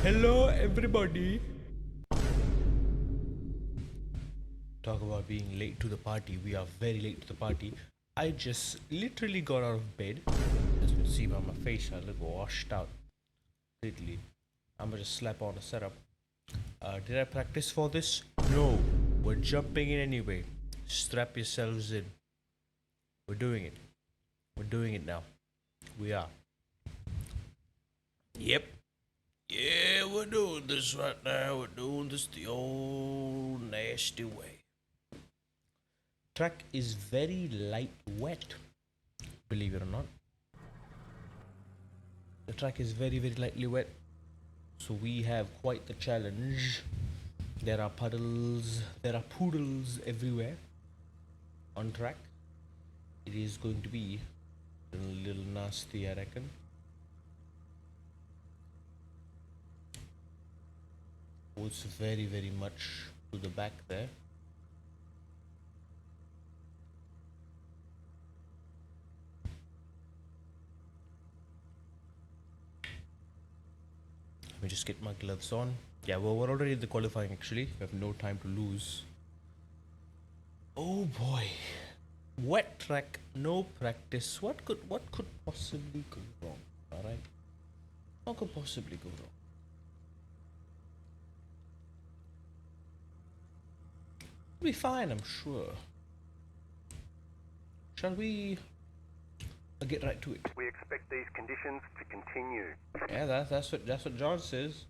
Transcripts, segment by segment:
Hello everybody. Talk about being late to the party. We are very late to the party. I just literally got out of bed. As you can see by my face, I look washed out. Completely. I'm gonna just slap on a setup. Did I practice for this? No. We're jumping in anyway. Strap yourselves in. We're doing it. We're doing it now. We are. Yep. Yeah, we're doing this right now. We're doing this the old nasty way. Track is very light wet, believe it or not. The track is very lightly wet, so we have quite the challenge. There are puddles, there are poodles everywhere on track. It is going to be a little nasty, I reckon. Oh, it's very much to the back there. Let me just get my gloves on. Yeah, well, we're already in the qualifying actually. We have no time to lose. Oh boy. Wet track, no practice. What could possibly go wrong? Alright. What could possibly go wrong? It'll be fine, I'm sure. Shall we get right to it? We expect these conditions to continue. Yeah, that's what John says.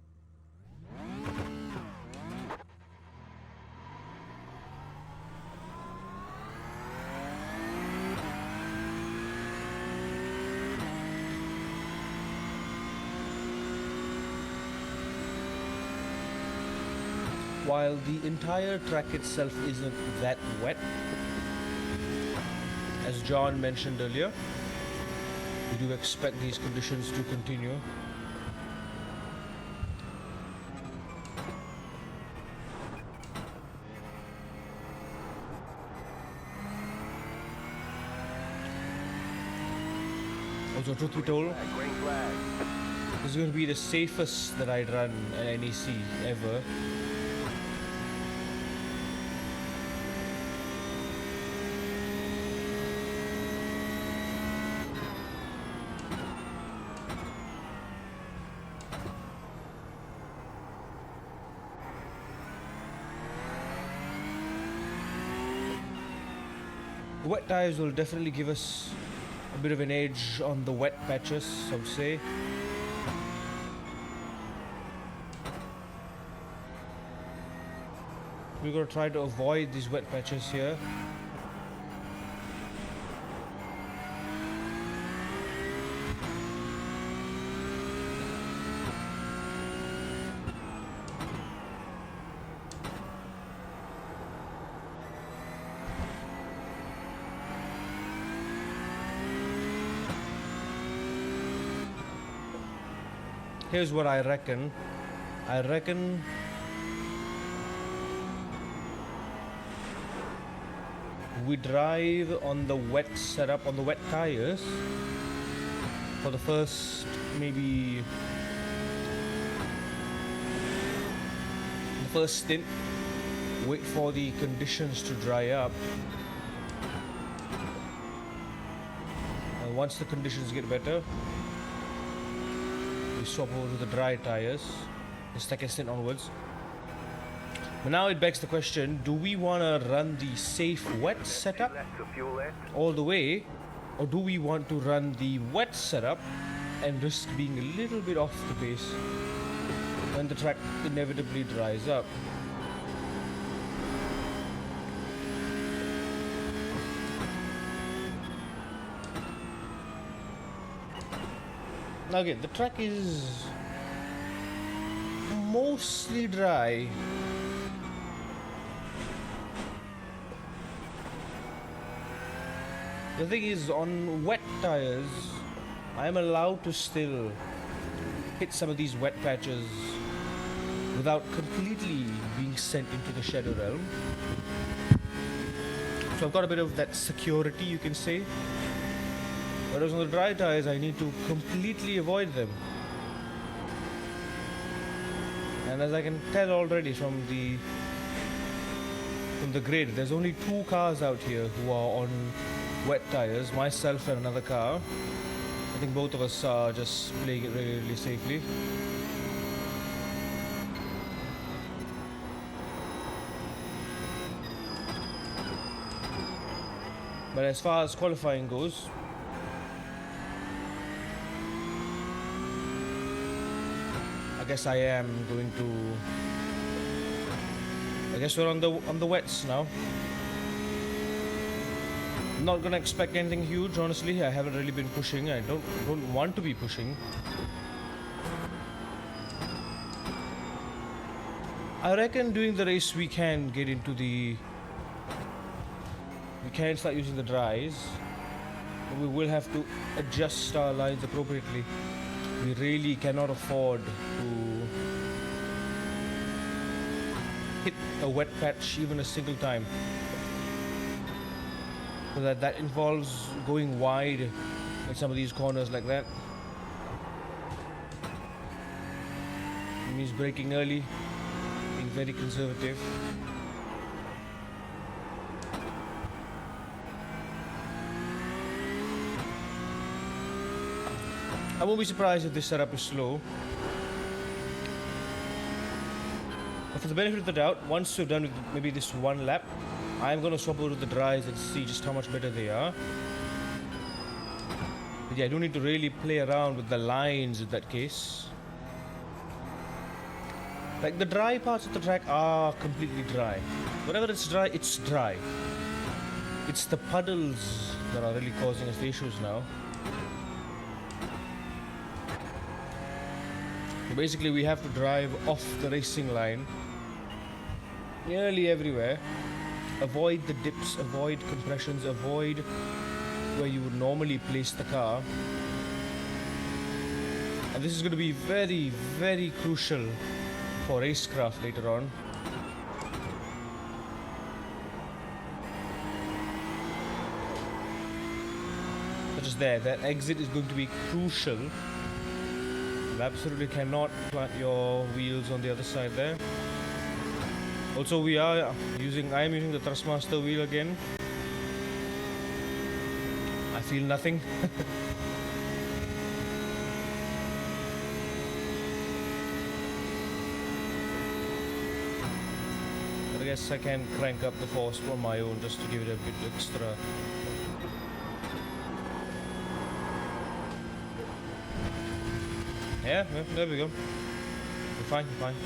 While the entire track itself isn't that wet, as John mentioned earlier, we do expect these conditions to continue. Also, truth be told, Green flag. this is going to be the safest that I'd run at NEC ever. Wet tires will definitely give us a bit of an edge on the wet patches, I would say. We're gonna try to avoid these wet patches here. Here's what I reckon. I reckon we drive on the wet setup, on the wet tires for the first maybe the first stint. Wait for the conditions to dry up. And once the conditions get better, we swap over to the dry tires, the second stint onwards. But now it begs the question, do we want to run the safe wet setup all the way, or do we want to run the wet setup and risk being a little bit off the pace when the track inevitably dries up? Now again, the track is mostly dry. The thing is, on wet tires, I'm allowed to still hit some of these wet patches without completely being sent into the shadow realm. So I've got a bit of that security, you can say. Whereas on the dry tires, I need to completely avoid them. And as I can tell already from the grid, there's only 2 cars out here who are on wet tires, myself and another car. I think both of us are just playing it really, really safely. But as far as qualifying goes, I guess I am going to. I guess we're on the wets now. Not gonna expect anything huge, honestly. I haven't really been pushing. I don't want to be pushing. I reckon during the race we can get into the. We can start using the dries. We will have to adjust our lines appropriately. We really cannot afford to hit a wet patch even a single time. So that involves going wide in some of these corners like that. It means braking early, being very conservative. I won't be surprised if this setup is slow. But for the benefit of the doubt, once you're done with maybe this one lap, I'm going to swap over to the dries and see just how much better they are. But yeah, I do need to really play around with the lines in that case. Like the dry parts of the track are completely dry. Whenever it's dry, it's dry. It's the puddles that are really causing us the issues now. So basically we have to drive off the racing line nearly everywhere. Avoid the dips, avoid compressions, avoid where you would normally place the car. And this is going to be very, very crucial for racecraft later on. Such as there, that exit is going to be crucial. You absolutely cannot plant your wheels on the other side there. Also, I am using the Thrustmaster wheel again. I feel nothing. But I guess I can crank up the force on my own just to give it a bit extra. Yeah, there we go. We're fine, we're fine.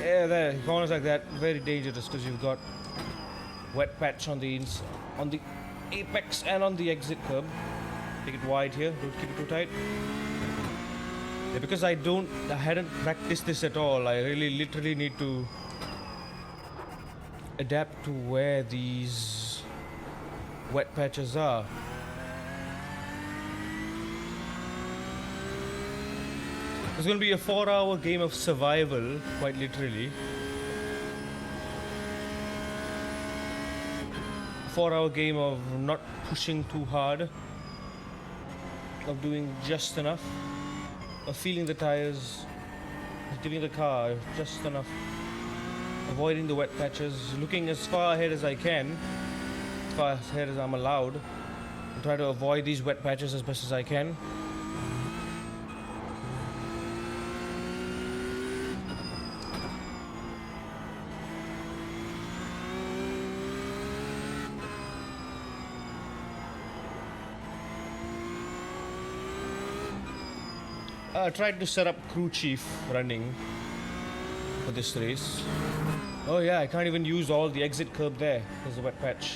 Yeah, there, corners like that, very dangerous because you've got wet patch on the apex and on the exit curb. Take it wide here, don't keep it too tight. Yeah, because I hadn't practiced this at all, I really literally need to adapt to where these wet patches are. It's going to be a 4-hour game of survival, quite literally. 4-hour game of not pushing too hard, of doing just enough, of feeling the tires, giving the car just enough, avoiding the wet patches, looking as far ahead as I can, as far ahead as I'm allowed, and try to avoid these wet patches as best as I can. I tried to set up crew chief running for this race. Oh yeah, I can't even use all the exit curb there. There's a wet patch.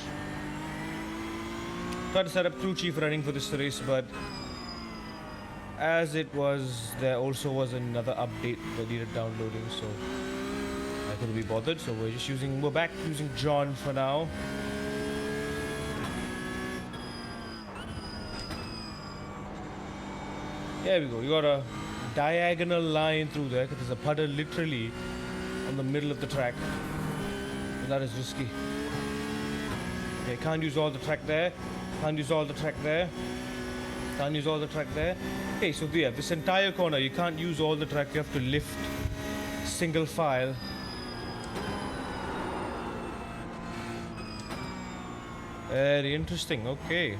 Tried to set up crew chief running for this race, but as it was, there also was another update that needed downloading, so I couldn't be bothered. So we're back using John for now. There we go. You got a diagonal line through there because there's a puddle literally on the middle of the track. And that is risky. Okay, can't use all the track there. Can't use all the track there. Can't use all the track there. Okay, so yeah, this entire corner, you can't use all the track. You have to lift single file. Very interesting. Okay.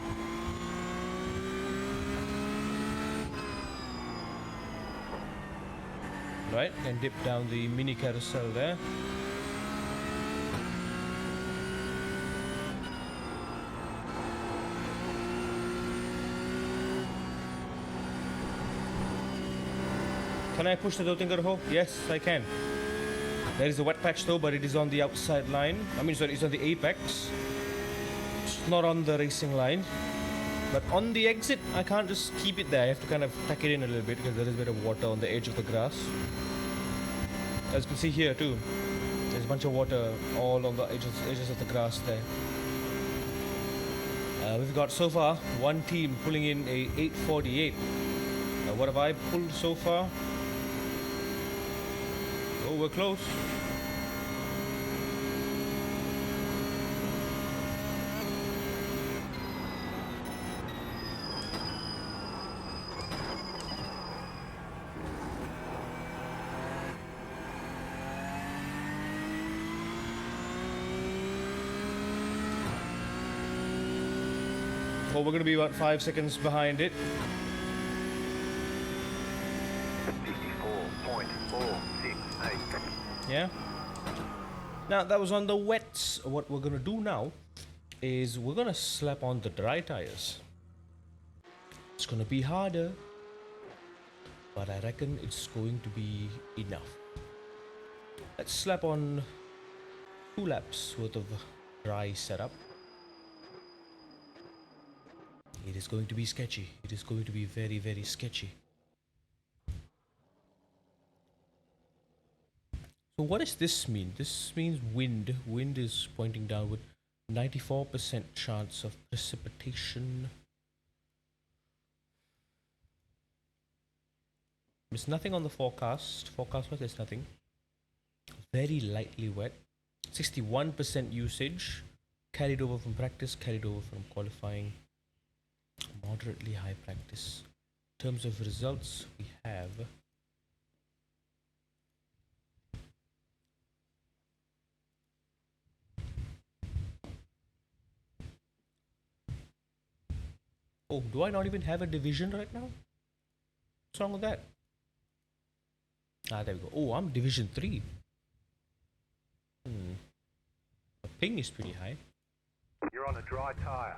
Right, and dip down the mini carousel there. Can I push the Dotinger hole? Yes, I can. There is a wet patch though, but it is on the outside line. I mean, sorry, it's on the apex. It's not on the racing line. But on the exit, I can't just keep it there. I have to kind of tuck it in a little bit because there is a bit of water on the edge of the grass. As you can see here too, there's a bunch of water all on the edges of the grass there. We've got so far one team pulling in a 848. What have I pulled so far? Oh, we're close. Well, we're going to be about 5 seconds behind it. 54.468. Yeah. Now, that was on the wets. What we're going to do now is we're going to slap on the dry tires. It's going to be harder, but I reckon it's going to be enough. Let's slap on 2 laps worth of dry setup. It is going to be sketchy. It is going to be very, very sketchy. So what does this mean? This means wind. Wind is pointing downward. 94% chance of precipitation. There's nothing on the forecast. Forecast-wise, there's nothing. Very lightly wet. 61% usage. Carried over from practice, carried over from qualifying. Moderately high practice. In terms of results, we have oh, do I not even have a division right now? What's wrong with that? Ah, there we go. Oh, I'm division 3. The ping is pretty high. You're on a dry tire.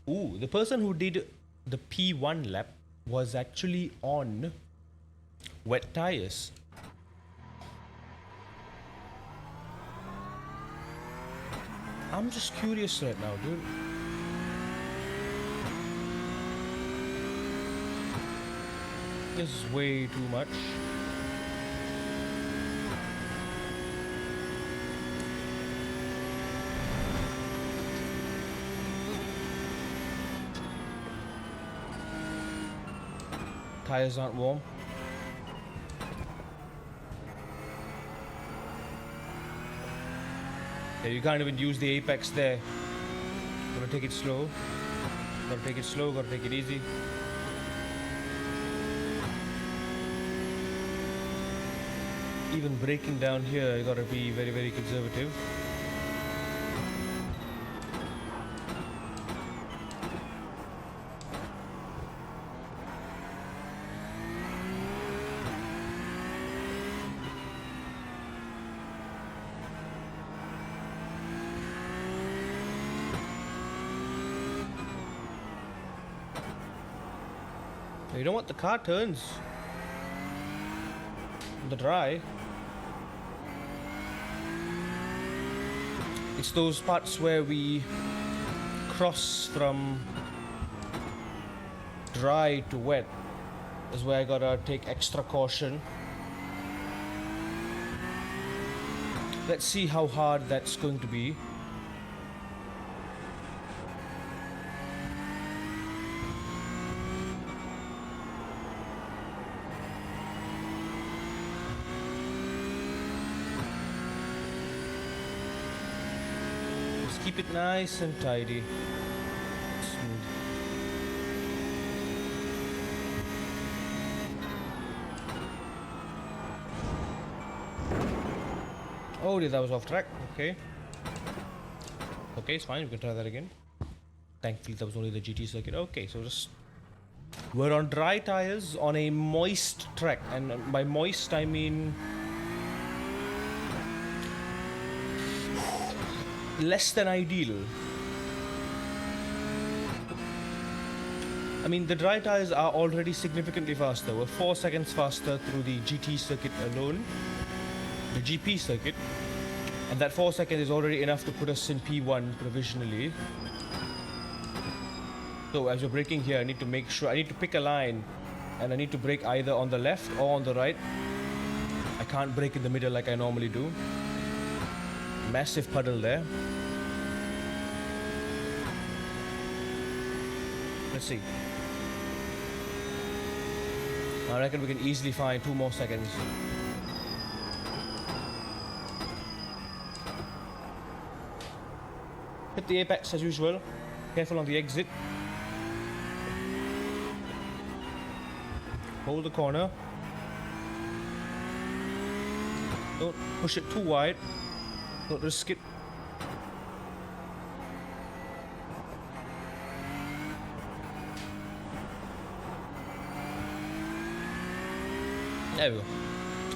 Ooh, the person who did the P1 lap was actually on wet tires. I'm just curious right now, dude. This is way too much. Tires aren't warm. Yeah, you can't even use the apex there. Gotta take it slow. Gotta take it slow, gotta take it easy. Even braking down here, you gotta be very, very conservative. You know what? The car turns on the dry. It's those parts where we cross from dry to wet is where I gotta take extra caution. Let's see how hard that's going to be. keep it nice and tidy. Smooth. Oh, yeah, that was off track. Okay. Okay, it's fine. We can try that again. Thankfully, that was only the GT circuit. Okay, so just... We're on dry tires on a moist track. And by moist, I mean... less than ideal. I mean, the dry tires are already significantly faster. We're 4 seconds faster through the GT circuit alone. The GP circuit. And that 4 seconds is already enough to put us in P1 provisionally. So as we're braking here, I need to make sure, I need to pick a line. And I need to brake either on the left or on the right. I can't brake in the middle like I normally do. Massive puddle there. Let's see. I reckon we can easily find 2 more seconds. Hit the apex as usual. Careful on the exit. Hold the corner. Don't push it too wide. Don't risk it. There we go.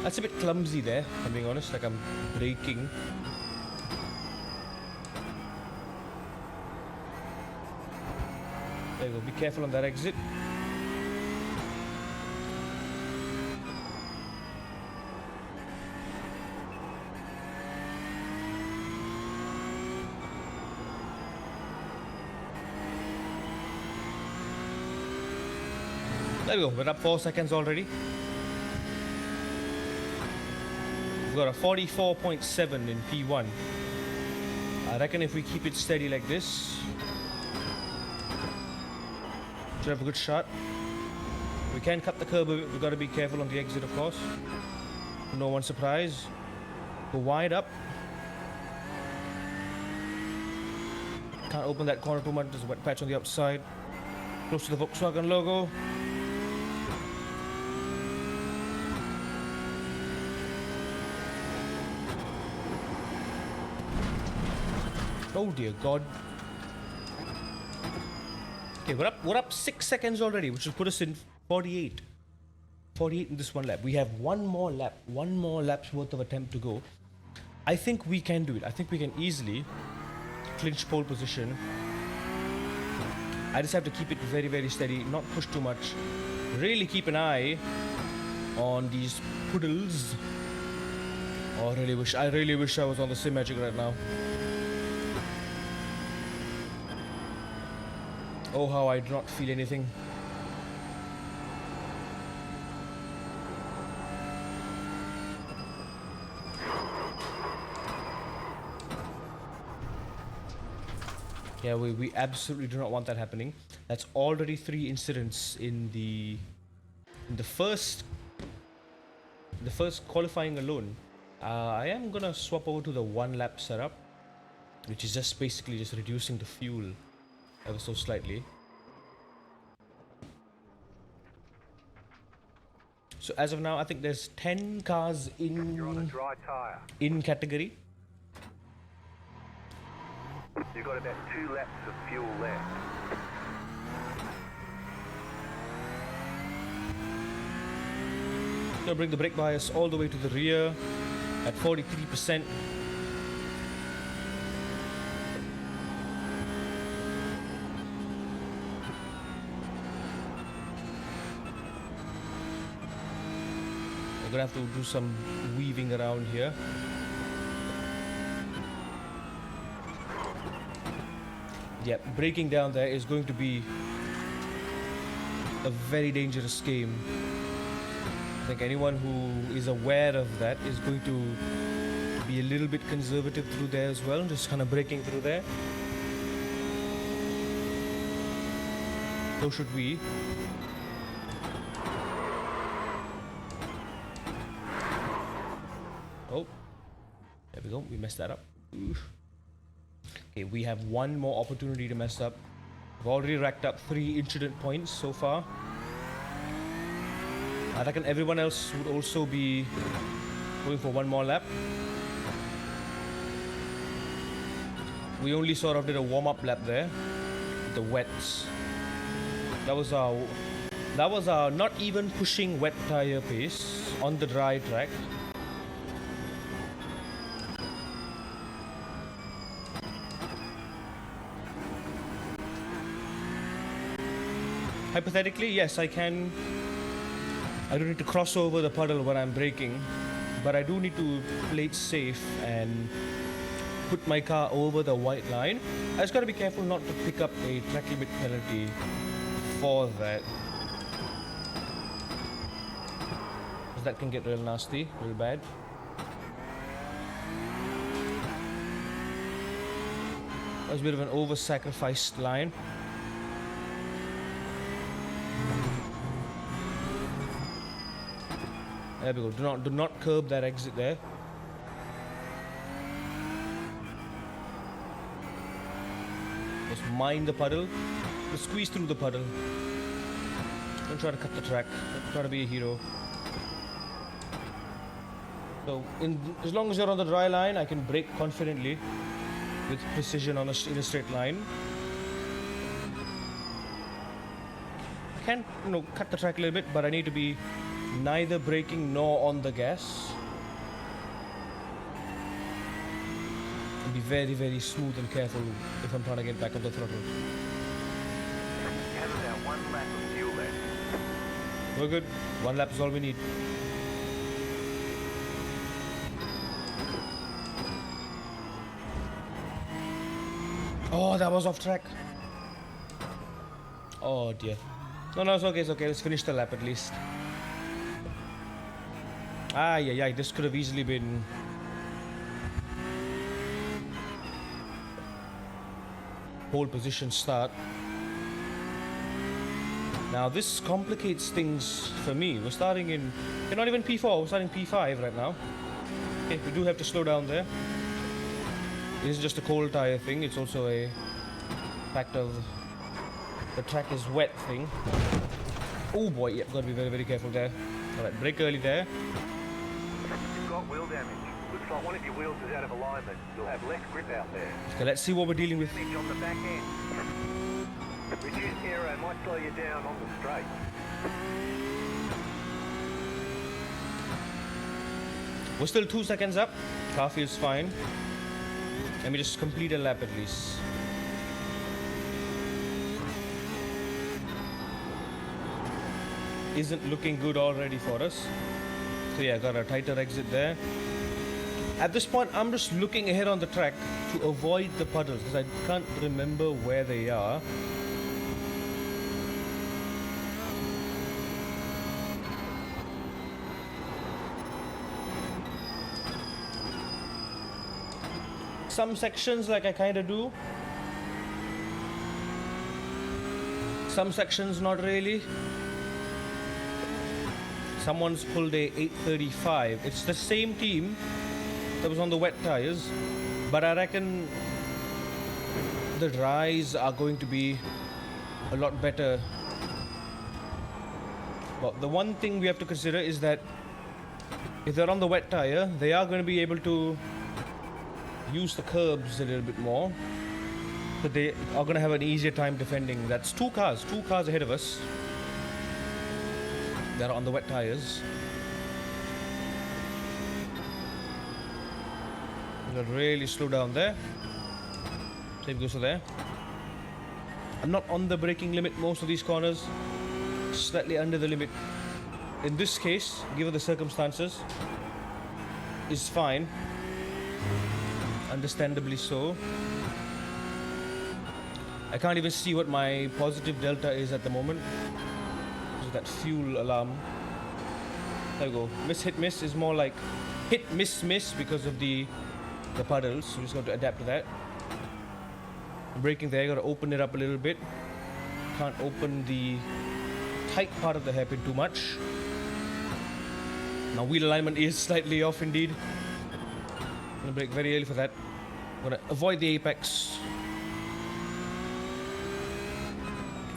That's a bit clumsy there, if I'm being honest, like I'm braking. There we go, be careful on that exit. There we go, we're up 4 seconds already. We've got a 44.7 in P1. I reckon if we keep it steady like this, should have a good shot. We can cut the curb a bit, we've got to be careful on the exit of course. No one's surprise. Go wide up. Can't open that corner too much, there's a wet patch on the outside. Close to the Volkswagen logo. Oh dear God. Okay, we're up 6 seconds already, which will put us in 48. 48 in this one lap. We have one more lap's worth of attempt to go. I think we can do it. I think we can easily clinch pole position. I just have to keep it very, very steady, not push too much. Really keep an eye on these puddles. Oh, I really wish I was on the Sim Magic right now. Oh, how I do not feel anything. Yeah, we absolutely do not want that happening. That's already 3 incidents in the first qualifying alone. I am gonna swap over to the 1 lap setup, which is just basically just reducing the fuel ever so slightly. So as of now, I think there's 10 cars You're on a dry tire. in category. You've got about 2 laps of fuel left. Gonna bring the brake bias all the way to the rear at 43%. We're gonna have to do some weaving around here. Yeah, braking down there is going to be a very dangerous game. I think anyone who is aware of that is going to be a little bit conservative through there as well, just kind of braking through there. So should we. Oh, there we go, we messed that up. Oof. Okay, we have one more opportunity to mess up. We've already racked up 3 incident points so far. I reckon everyone else would also be going for one more lap. We only sort of did a warm-up lap there. The wets. That was our not even pushing wet tire pace on the dry track. Hypothetically, yes, I can. I don't need to cross over the puddle when I'm braking, but I do need to play it safe and put my car over the white line. I just gotta be careful not to pick up a track limit penalty for that. Because that can get real nasty, real bad. That was a bit of an over-sacrificed line. There we go. Do not curb that exit there. Just mind the puddle. Just squeeze through the puddle. Don't try to cut the track. Don't try to be a hero. So, as long as you're on the dry line, I can brake confidently with precision in a straight line. I can, cut the track a little bit, but I need to be neither braking nor on the gas. And be very, very smooth and careful if I'm trying to get back on the throttle. You have about 1 lap of fuel left. We're good. 1 lap is all we need. Oh, that was off track. Oh dear. No, it's okay, it's okay. Let's finish the lap at least. Yeah, this could have easily been pole position start. Now this complicates things for me. We're starting in, not even P4, we're starting P5 right now. Okay, we do have to slow down there. It isn't just a cold tire thing, it's also a fact of the track is wet thing. Oh boy, yeah, gotta be very, very careful there. Alright, brake early there. You've got wheel damage. Looks like one of your wheels is out of alignment. You'll have less grip out there. Okay, let's see what we're dealing with. Damage on the back end. Reduced aero might slow you down on the straight. We're still 2 seconds up. Car feels fine. Let me just complete a lap at least. Isn't looking good already for us. So yeah, got a tighter exit there. At this point, I'm just looking ahead on the track to avoid the puddles because I can't remember where they are. Some sections like I kind of do. Some sections not really. Someone's pulled a 835. It's the same team that was on the wet tires, but I reckon the dries are going to be a lot better. But the one thing we have to consider is that if they're on the wet tire, they are going to be able to use the curbs a little bit more, but they are going to have an easier time defending. That's two cars ahead of us that are on the wet tires. We'll really slow down there. Same goes to there. I'm not on the braking limit most of these corners, slightly under the limit. In this case, given the circumstances, is fine. Understandably so. I can't even see what my positive delta is at the moment. There's that fuel alarm. There we go. Miss, hit, miss is more like hit, miss, miss because of the puddles. So we just got to adapt to that. Braking there, got to open it up a little bit. Can't open the tight part of the hairpin too much. Now wheel alignment is slightly off indeed. I'm gonna brake very early for that. I'm gonna avoid the apex.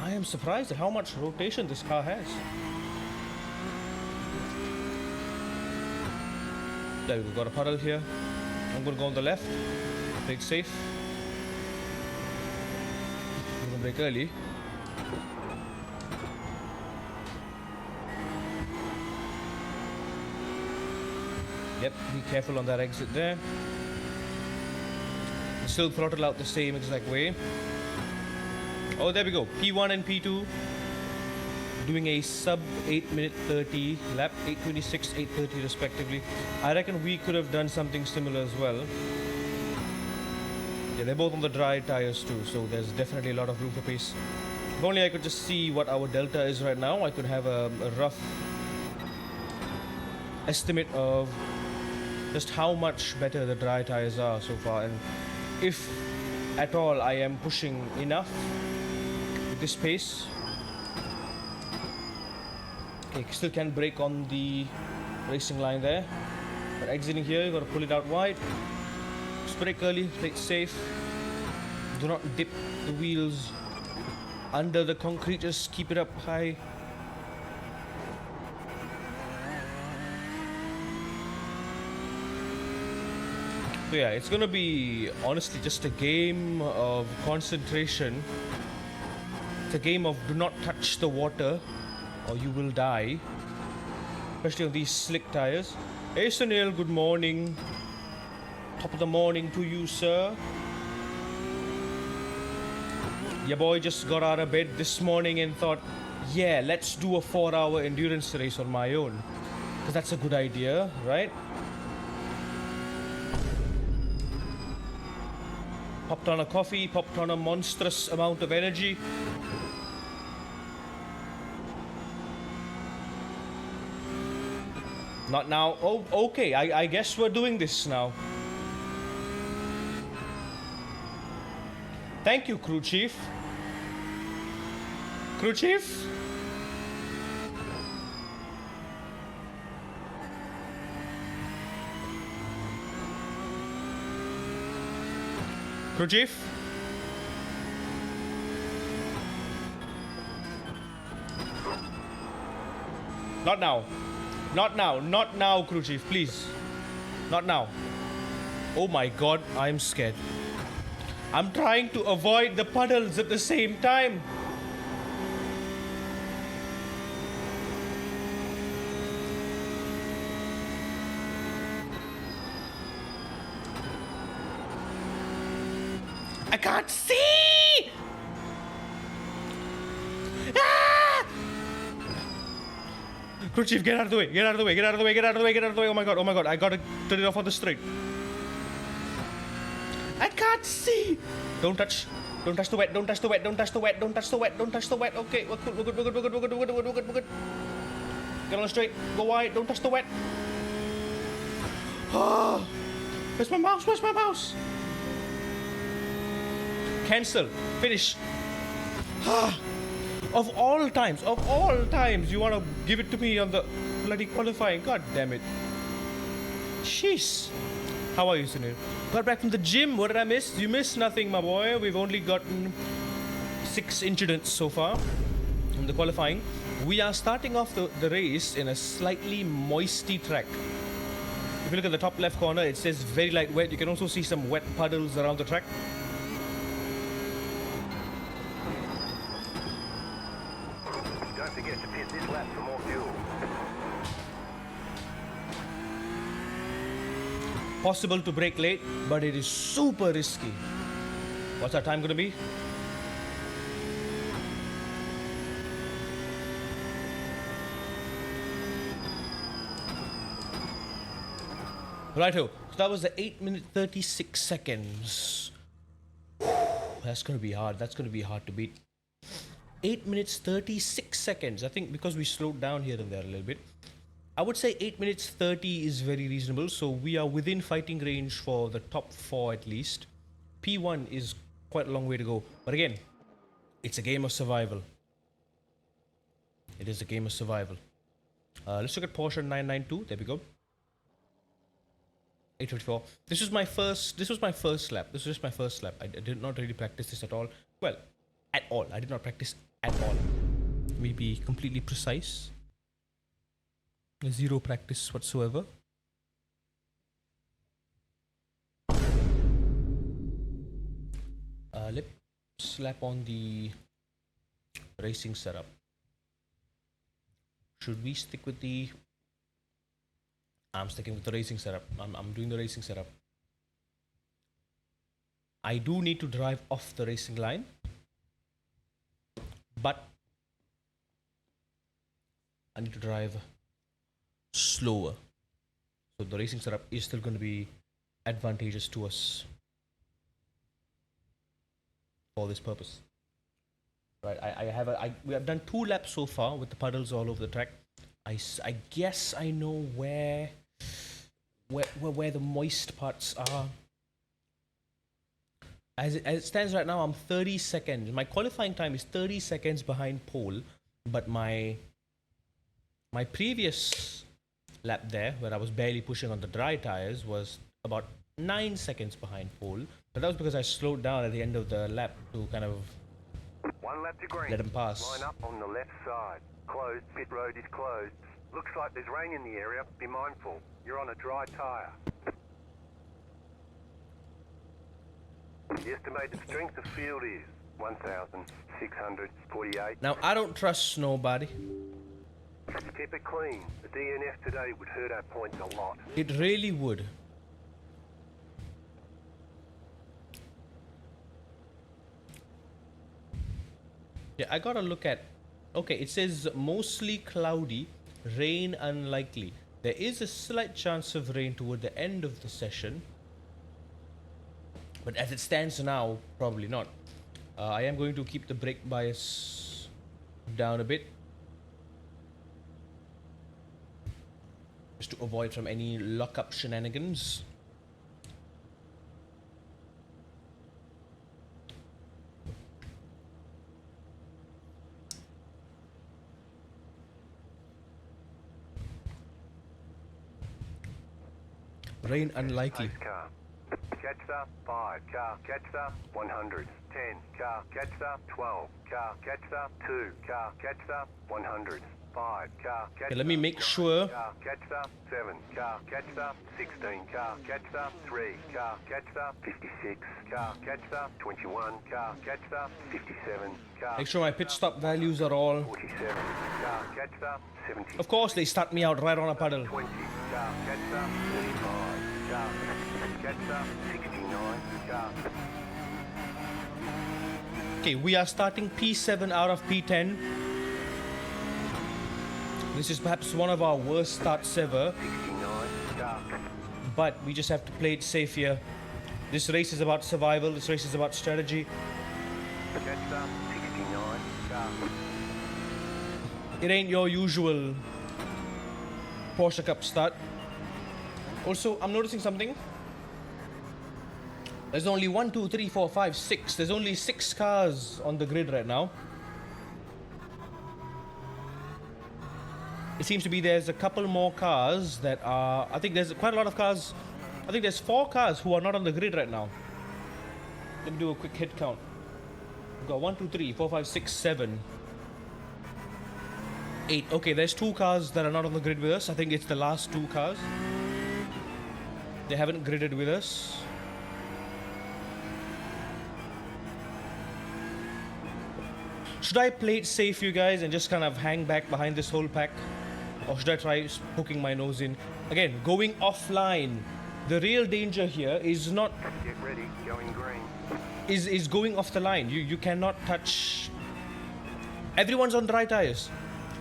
I am surprised at how much rotation this car has. There we go, got a puddle here. I'm gonna go on the left. Play it safe. I'm gonna brake early. Yep, be careful on that exit there. Still throttle out the same exact way. Oh, there we go. P1 and P2 doing a sub 8 minute 30 lap, 8:26, 8:30 respectively. I reckon we could have done something similar as well. Yeah, they're both on the dry tires too, so there's definitely a lot of room for pace. If only I could just see what our delta is right now, I could have a rough estimate of just how much better the dry tires are so far, and if at all I am pushing enough with this pace. Okay, still can brake on the racing line there, but exiting here you gotta pull it out wide. Just brake early, play it safe. Do not dip the wheels under the concrete, just keep it up high. So yeah, it's gonna be honestly just a game of concentration. It's a game of do not touch the water or you will die. Especially on these slick tires. Hey Sunil, good morning. Top of the morning to you, sir. Your boy just got out of bed this morning and thought, yeah, let's do a 4-hour endurance race on my own. Because that's a good idea, right? Popped on a coffee, popped on a monstrous amount of energy. Not now. Oh, okay. I guess we're doing this now. Thank you, crew chief. Crew chief? Crew chief? Not now. Not now. Not now, crew chief, please. Not now. Oh my god, I'm scared. I'm trying to avoid the puddles at the same time. I can't see! Ah! Crew chief, get out of the way, get out of the way, get out of the way, get out of the way, get out of the way. Oh my god, I gotta turn it off on the straight. I can't see! Don't touch the wet, don't touch the wet, don't touch the wet, don't touch the wet, don't touch the wet. Okay, we're good, we're good, we're good, we're good, we're good, we're good, we're good, we're good. Get on the straight, go wide, don't touch the wet. Oh, where's my mouse, where's my mouse? Cancel, finish. Of all times, you want to give it to me on the bloody qualifying. God damn it. Jeez. How are you, Sunil? Got back from the gym. What did I miss? You missed nothing, my boy. We've only gotten 6 incidents so far from the qualifying. We are starting off the race in a slightly moisty track. If you look at the top left corner, it says very light wet. You can also see some wet puddles around the track. Don't forget to pit this lap for more fuel. Possible to brake late, but it is super risky. What's our time gonna be? Righto, so that was the 8 minute 36 seconds. That's gonna be hard, that's gonna be hard to beat. 8 minutes 36 seconds. I think because we slowed down here and there a little bit. I would say 8 minutes 30 is very reasonable, so we are within fighting range for the top 4 at least. P1 is quite a long way to go, but again, it's a game of survival. It is a game of survival. Let's look at Porsche 992, there we go. 8:54. This was my first. This was my first lap. This was just my first lap. I did not really practice this at all. Well, at all. I did not practice at all. Let me be completely precise. Zero practice whatsoever. Let's slap on the racing setup. Should we stick with the... I'm sticking with the racing setup. I'm doing the racing setup. I do need to drive off the racing line, but I need to drive slower. So the racing setup is still going to be advantageous to us for this purpose. Right, we have done 2 laps so far with the puddles all over the track. I guess I know where the moist parts are. As it stands right now, I'm 30 seconds. My qualifying time is 30 seconds behind pole, but my previous lap there, where I was barely pushing on the dry tires, was about 9 seconds behind pole. But that was because I slowed down at the end of the lap to kind of 1 lap to green. let him pass. Line up on the left side. Closed. Pit road is closed. Looks like there's rain in the area. Be mindful. You're on a dry tyre. The estimated strength of field is 1,648. Now, I don't trust nobody. Keep it clean. The DNF today would hurt our points a lot. It really would. Yeah, I gotta look at... Okay, it says mostly cloudy, rain unlikely. There is a slight chance of rain toward the end of the session, but as it stands now, probably not. I am going to keep the brake bias down a bit, just to avoid from any lock-up shenanigans. Rain unlikely. Pace car. Catcher, 5. Car, catcher, 100. 10. Car, catcher, 12. Car, catcher, 2. Car, catcher, 100. 5. Car, catcher. Okay, let me make sure. Car, catcher, 7. Car, catcher, 16. Car, catcher, 3. Car, catcher, 56. Car, catcher, 21. Car, catcher, 57. Car, Make sure my pit stop values are all... 47. Car, catcher, 70. Of course, they start me out right on a puddle. 20. Car, catcher, 45. Car, catcher, 69. Car. Okay, we are starting P7 out of P10. This is perhaps one of our worst starts ever, 69. Car. but we just have to play it safe here. This race is about survival, this race is about strategy. Catcher, 69. Car. It ain't your usual Porsche Cup start. Also, I'm noticing something. There's only 1, 2, 3, 4, 5, 6. There's only 6 cars on the grid right now. It seems to be there's a couple more cars that are... I think there's quite a lot of cars. I think there's 4 cars who are not on the grid right now. Let me do a quick head count. We've got 1, 2, 3, 4, 5, 6, 7, 8. Okay, there's 2 cars that are not on the grid with us. I think it's the last 2 cars. They haven't gridded with us. Should I play it safe, you guys, and just kind of hang back behind this whole pack? Or should I try poking my nose in? Again, going offline. The real danger here is not... Get ready, going green. Is going off the line. You cannot touch... Everyone's on dry tires.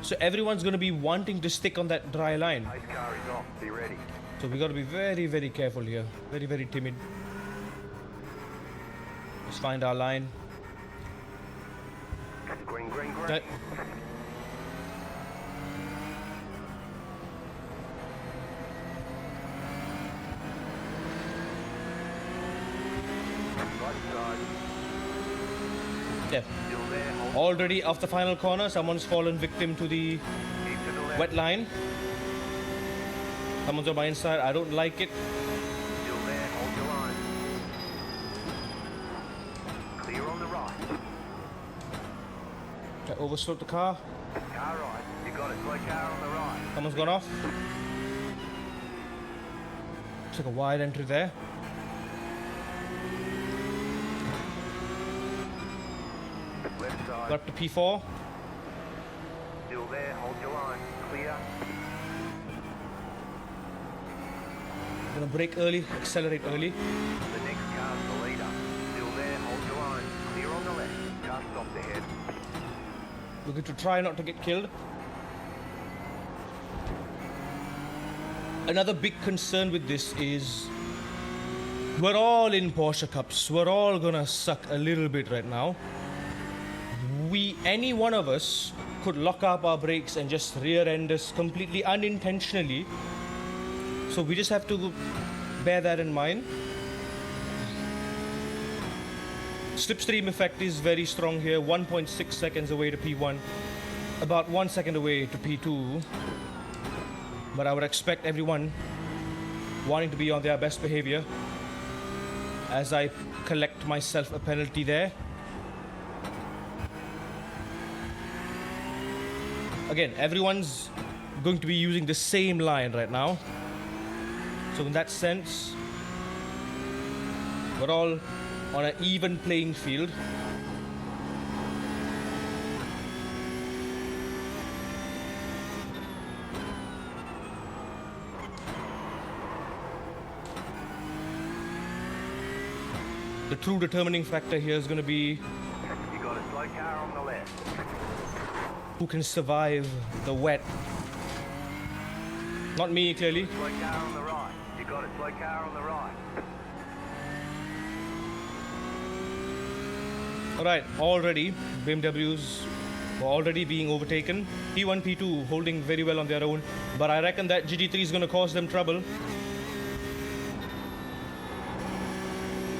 So everyone's going to be wanting to stick on that dry line. Pace car is off, be ready. So we got to be very, very careful here. Very, very timid. Let's find our line. Green, green, green. Right. Right side. Yeah. Still there, hold. Already off the final corner, someone's fallen victim to the Keep to the left. wet line. Someone's on my inside. I don't like it. overslowed the car. Car right. You got it. Slow car on the right. Someone's gone off. Took a wide entry there. Left side. Got up to P4. Still there. Hold your line. Clear. Gonna brake early, accelerate early. The next car's the leader. Still there. Hold your line. Clear on the left. Car stopped ahead. We're going to try not to get killed. Another big concern with this is we're all in Porsche Cups. We're all gonna suck a little bit right now. Any one of us could lock up our brakes and just rear end us completely unintentionally. So we just have to bear that in mind. Slipstream effect is very strong here. 1.6 seconds away to P1. About 1 second away to P2. But I would expect everyone wanting to be on their best behavior as I collect myself a penalty there. Again, everyone's going to be using the same line right now. So in that sense, we're all on an even playing field. The true determining factor here is going to be You got a slow car on the left. who can survive the wet. Not me, clearly. Slow car on the right. You got a slow car on the right. Alright, already BMWs were already being overtaken. P1, P2 holding very well on their own, but I reckon that GT3 is going to cause them trouble.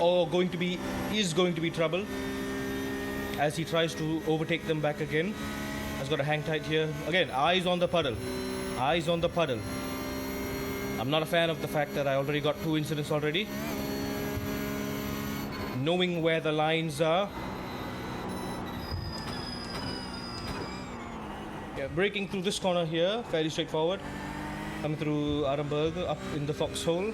Or is going to be trouble as he tries to overtake them back again. Has got to hang tight here. Again, eyes on the puddle. Eyes on the puddle. I'm not a fan of the fact that I already got 2 incidents already. Knowing where the lines are. Yeah, breaking through this corner here, fairly straightforward. Coming through Arenberg, up in the foxhole.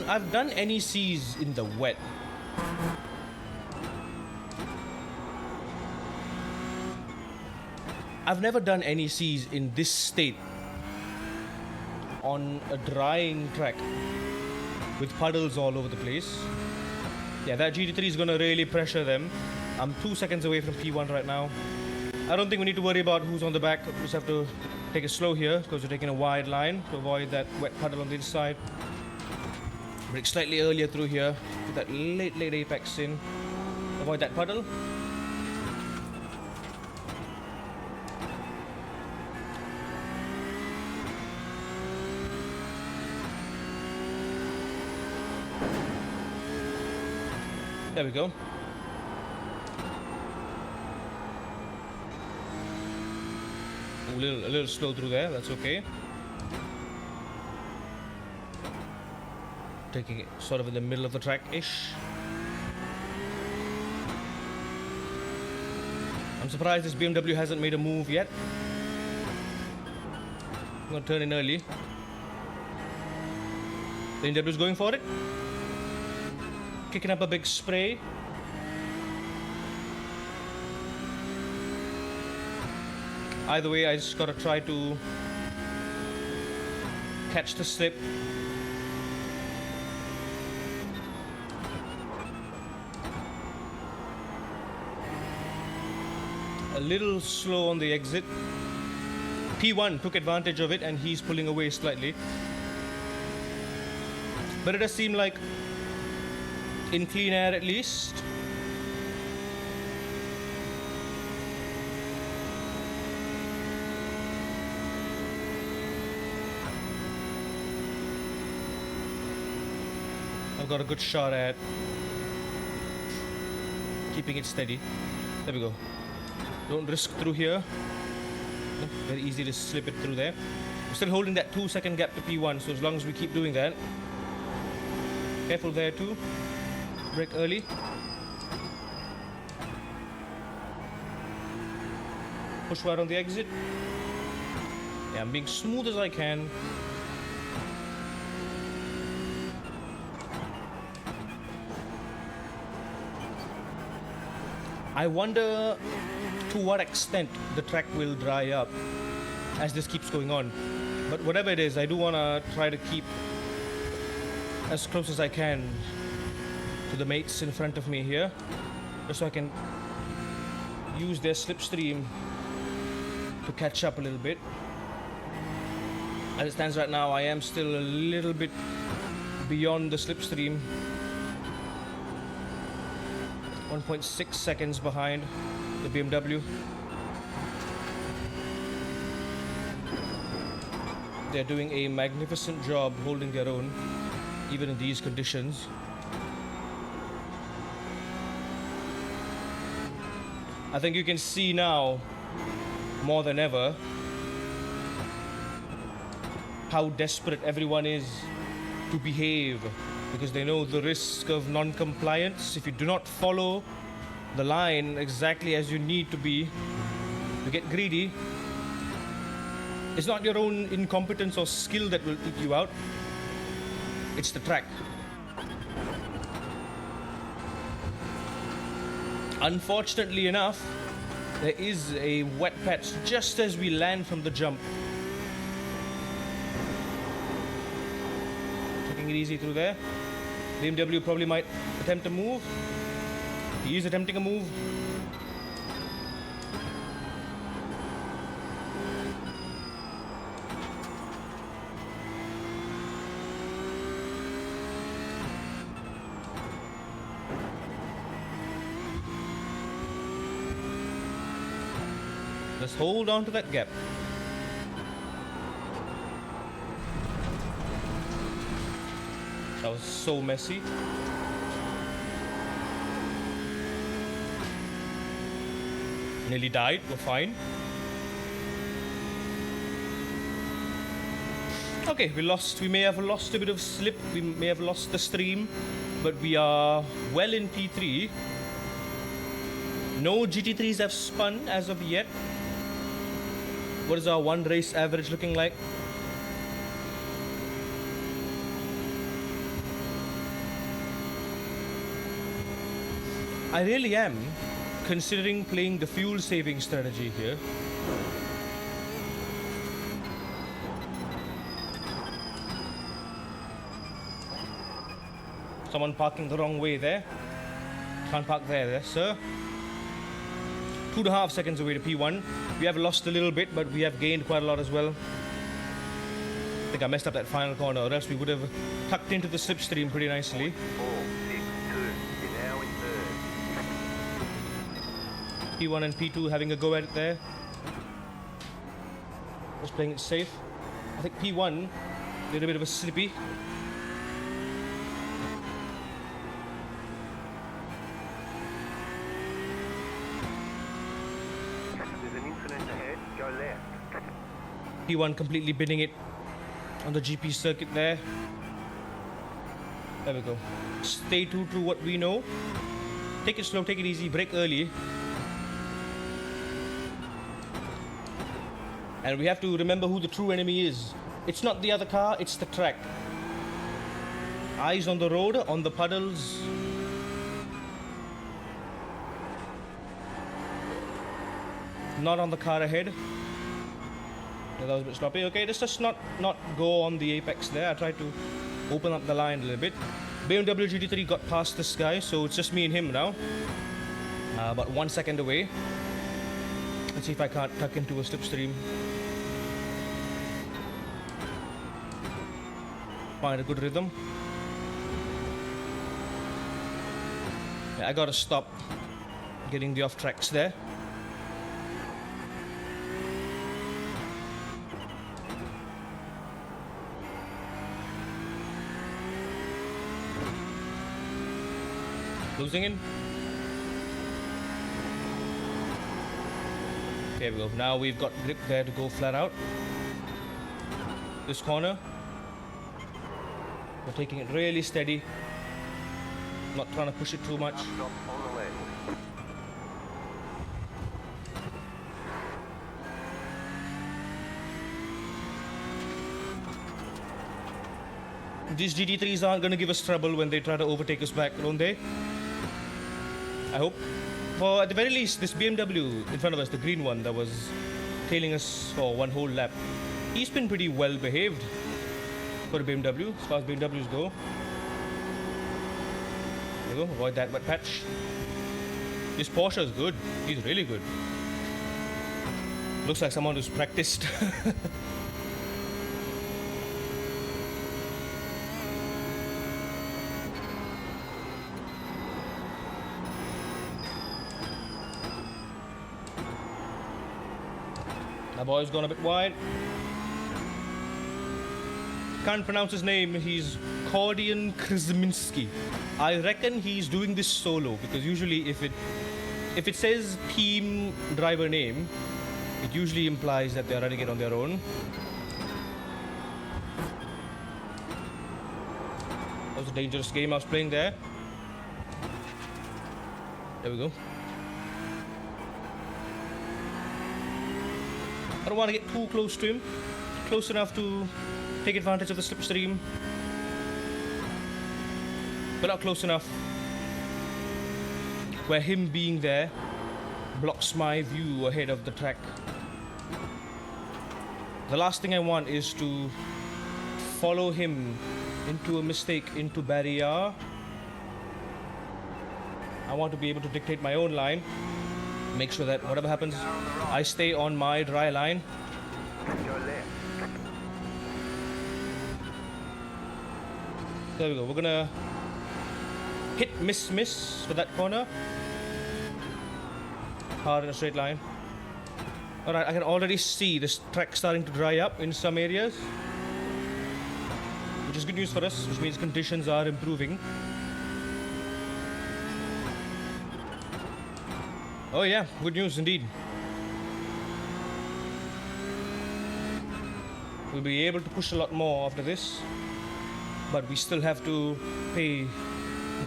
I've done NECs in the wet. I've never done NECs in this state on a drying track with puddles all over the place. Yeah, that GT3 is gonna really pressure them. I'm 2 seconds away from P1 right now. I don't think we need to worry about who's on the back. We just have to take it slow here because we're taking a wide line to avoid that wet puddle on the inside. Brake slightly earlier through here. Get that late apex in. Avoid that puddle. There we go. A little slow through there, that's okay. Taking it sort of in the middle of the track-ish. I'm surprised this BMW hasn't made a move yet. I'm gonna turn in early. The BMW's going for it. Kicking up a big spray. Either way, I just gotta try to catch the slip. A little slow on the exit. P1 took advantage of it and he's pulling away slightly. But it does seem like in clean air at least. I've got a good shot at keeping it steady. There we go. Don't risk through here. Very easy to slip it through there. We're still holding that 2-second gap to P1, so as long as we keep doing that. Careful there too. Brake early. Push wide on the exit. Yeah, I'm being smooth as I can. I wonder to what extent the track will dry up as this keeps going on. But whatever it is, I do want to try to keep as close as I can to the mates in front of me here, just so I can use their slipstream to catch up a little bit. As it stands right now, I am still a little bit beyond the slipstream. 1.6 seconds behind the BMW. They're doing a magnificent job holding their own, even in these conditions. I think you can see now, more than ever, how desperate everyone is to behave, because they know the risk of non-compliance. If you do not follow the line exactly as you need to be, you get greedy. It's not your own incompetence or skill that will eat you out. It's the track. Unfortunately enough, there is a wet patch just as we land from the jump. Taking it easy through there. BMW probably might attempt a move. He is attempting a move. Just hold on to that gap. That was so messy. Nearly died, we're fine. Okay, we may have lost a bit of slip, we may have lost the stream, but we are well in P3. No GT3s have spun as of yet. What is our one race average looking like? I really am considering playing the fuel saving strategy here. Someone parking the wrong way there. Can't park there, sir. 2.5 seconds away to P1. We have lost a little bit, but we have gained quite a lot as well. I think I messed up that final corner, or else we would have tucked into the slipstream pretty nicely. 4, 6, 2. You're now in third. P1 and P2 having a go at it there. Just playing it safe. I think P1 did a bit of a slippy. P1 completely bidding it on the GP circuit there. There we go. Stay true to what we know. Take it slow, take it easy, brake early. And we have to remember who the true enemy is. It's not the other car, it's the track. Eyes on the road, on the puddles. Not on the car ahead. Yeah, that was a bit sloppy. Okay, let's just not go on the apex there. I tried to open up the line a little bit. BMW GT3 got past this guy, so it's just me and him now. About 1 second away. Let's see if I can't tuck into a slipstream. Find a good rhythm. Yeah, I gotta stop getting the off tracks there. Closing in. There we go. Now we've got grip there to go flat out. this corner. We're taking it really steady. Not trying to push it too much. Stop on the left. These GT3s aren't going to give us trouble when they try to overtake us back, don't they? I hope. For at the very least, this BMW in front of us, the green one that was tailing us for one whole lap, he's been pretty well behaved for a BMW, as far as BMWs go. There you go, avoid that wet patch. This Porsche is good. He's really good. Looks like someone who's practiced. That boy's gone a bit wide. Can't pronounce his name. He's Kordian Krzminski. I reckon he's doing this solo because usually if it says team driver name, it usually implies that they're running it on their own. That was a dangerous game I was playing there. There we go. I don't want to get too close to him. Close enough to take advantage of the slipstream, but not close enough where him being there blocks my view ahead of the track. The last thing I want is to follow him into a mistake into barrier. I want to be able to dictate my own line, make sure that whatever happens, I stay on my dry line. Go left. There we go. We're gonna hit miss for that corner. Hard in a straight line. Alright, I can already see this track starting to dry up in some areas, which is good news for us, which means conditions are improving. Oh yeah, good news indeed. We'll be able to push a lot more after this, but we still have to pay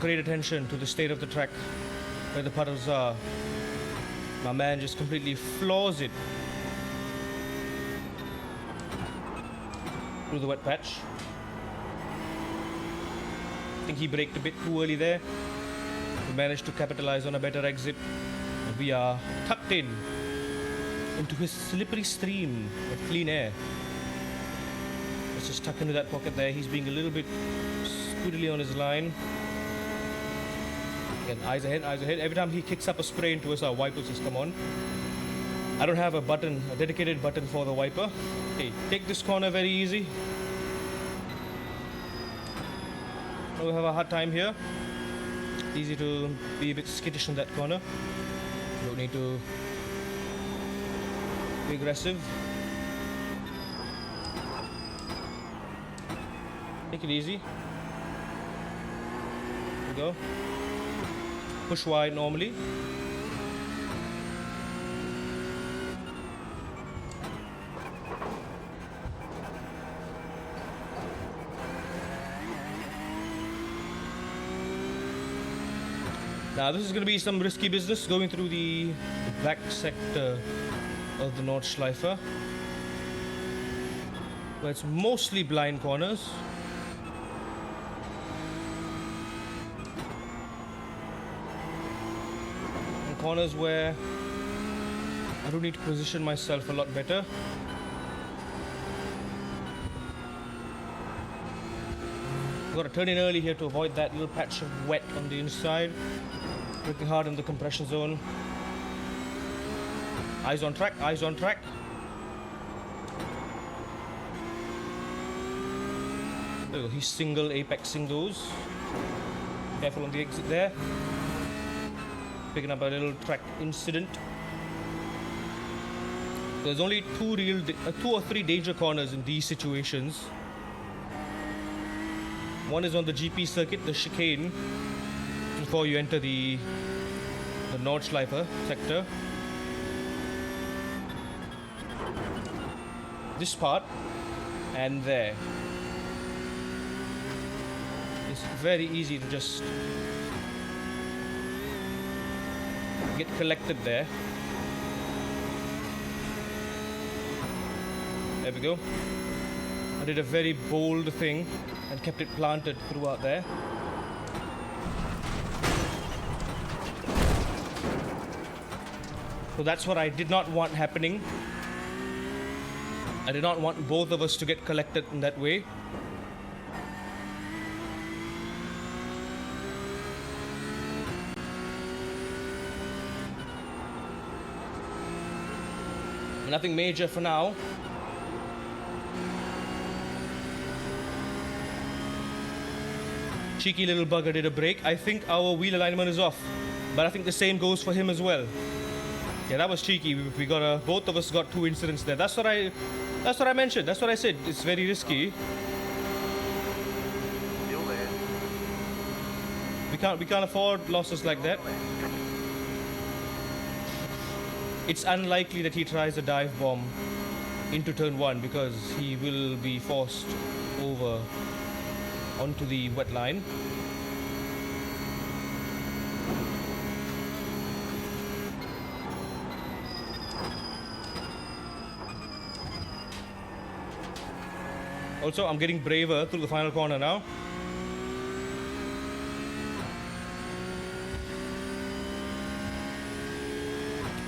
great attention to the state of the track, where the puddles are. My man just completely floors it through the wet patch. I think he braked a bit too early there. We managed to capitalize on a better exit. And we are tucked in into his slippery stream of clean air. Let's just tuck into that pocket there. He's being a little bit squiddly on his line. Again, eyes ahead, eyes ahead. Every time he kicks up a spray into us, our wipers just come on. I don't have a button, a dedicated button for the wiper. Okay, take this corner very easy. We'll have a hard time here. Easy to be a bit skittish in that corner. Don't need to be aggressive. Take it easy. There we go. Push wide normally. Now this is going to be some risky business going through the back sector of the Nordschleife, where it's mostly blind corners. And corners where I do need to position myself a lot better. I've got to turn in early here to avoid that little patch of wet on the inside. Working hard in the compression zone. Eyes on track, eyes on track. There we go, he's single apexing those. Careful on the exit there. Picking up a little track incident. There's only two or three danger corners in these situations. One is on the GP circuit, the chicane, before you enter the Nordschleife sector. This part and there. It's very easy to just get collected there. There we go. I did a very bold thing and kept it planted throughout there. So that's what I did not want happening. I did not want both of us to get collected in that way. Nothing major for now. Cheeky little bugger did a break. I think our wheel alignment is off, but I think the same goes for him as well. Yeah, that was cheeky. We got both of us got 2 incidents there. That's what I mentioned. That's what I said. It's very risky. Still there. We can't afford losses like that. It's unlikely that he tries a dive bomb into turn 1 because he will be forced over onto the wet line. Also, I'm getting braver through the final corner now.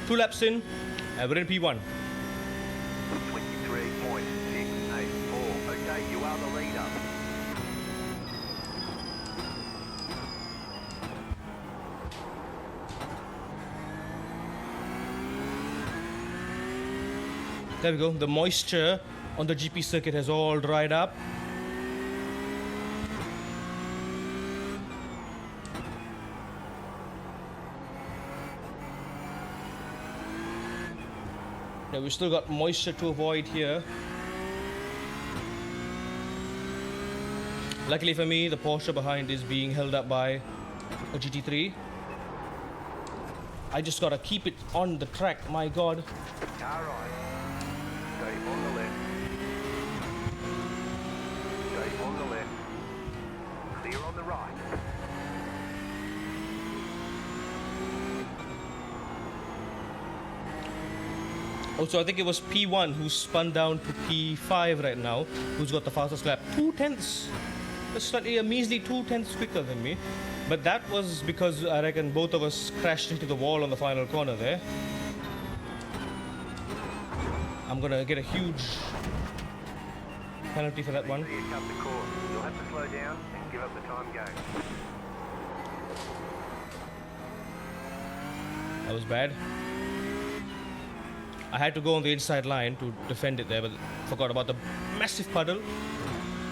Two laps in, and we're in P1. 23.684. Okay, you are the leader. There we go. The moisture on the GP circuit has all dried up. Yeah, we still got moisture to avoid here. Luckily for me, the Porsche behind is being held up by a GT3. I just gotta keep it on the track, my god. Car right. Stay on the left. Stay on the left. Clear on the right. Also, I think it was P1 who spun down to P5 right now, who's got the fastest lap. 2/10. That's slightly a measly 2/10 quicker than me. But that was because I reckon both of us crashed into the wall on the final corner there. I'm gonna get a huge penalty for that one. You cut the course. You'll have to slow down and give up the time game. That was bad. I had to go on the inside line to defend it there, but forgot about the massive puddle.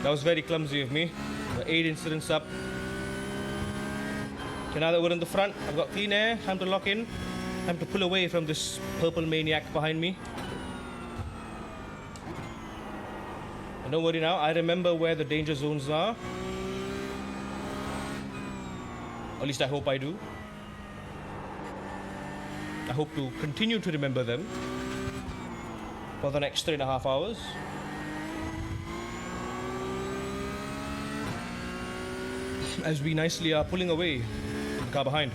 That was very clumsy of me. The 8 incidents up. Okay, now that we're in the front, I've got clean air. Time to lock in. Time to pull away from this purple maniac behind me. And don't worry now, I remember where the danger zones are. At least I hope I do. I hope to continue to remember them for the next 3.5 hours. As we nicely are pulling away from the car behind.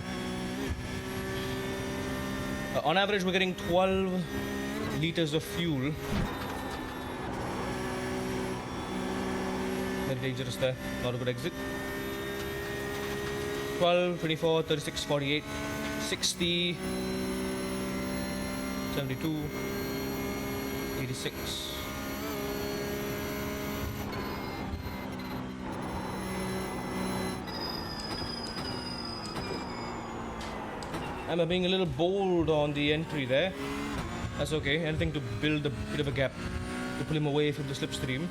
On average, we're getting 12 liters of fuel. Very dangerous there, not a good exit. 12, 24, 36, 48, 60, 72, 86. I'm being a little bold on the entry there. That's okay, anything to build a bit of a gap to pull him away from the slipstream.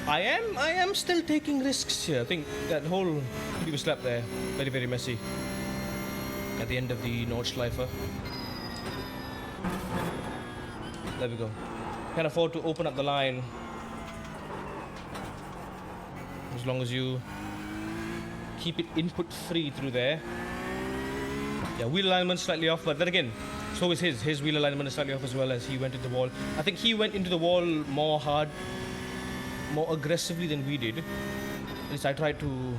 I am still taking risks here. I think that whole previous lap there, very, very messy. At the end of the Nordschleife. There we go. Can't afford to open up the line. As long as you keep it input free through there. Yeah, wheel alignment slightly off, but then again, So is his. His wheel alignment is slightly off as well as he went into the wall. I think he went into the wall more aggressively than we did. At least I tried to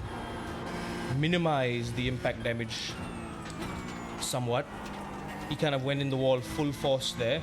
minimize the impact damage somewhat. He kind of went in the wall full force there.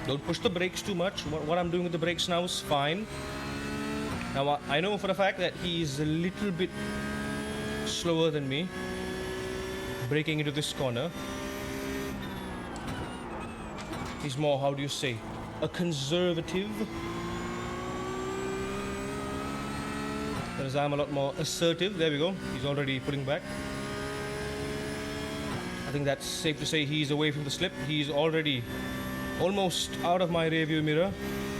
Don't push the brakes too much. What I'm doing with the brakes now is fine. Now I know for a fact that he's a little bit slower than me. Braking into this corner. He's more, how do you say, a conservative. Whereas I'm a lot more assertive. There we go. He's already pulling back. I think that's safe to say he's away from the slip. He's already almost out of my rear view mirror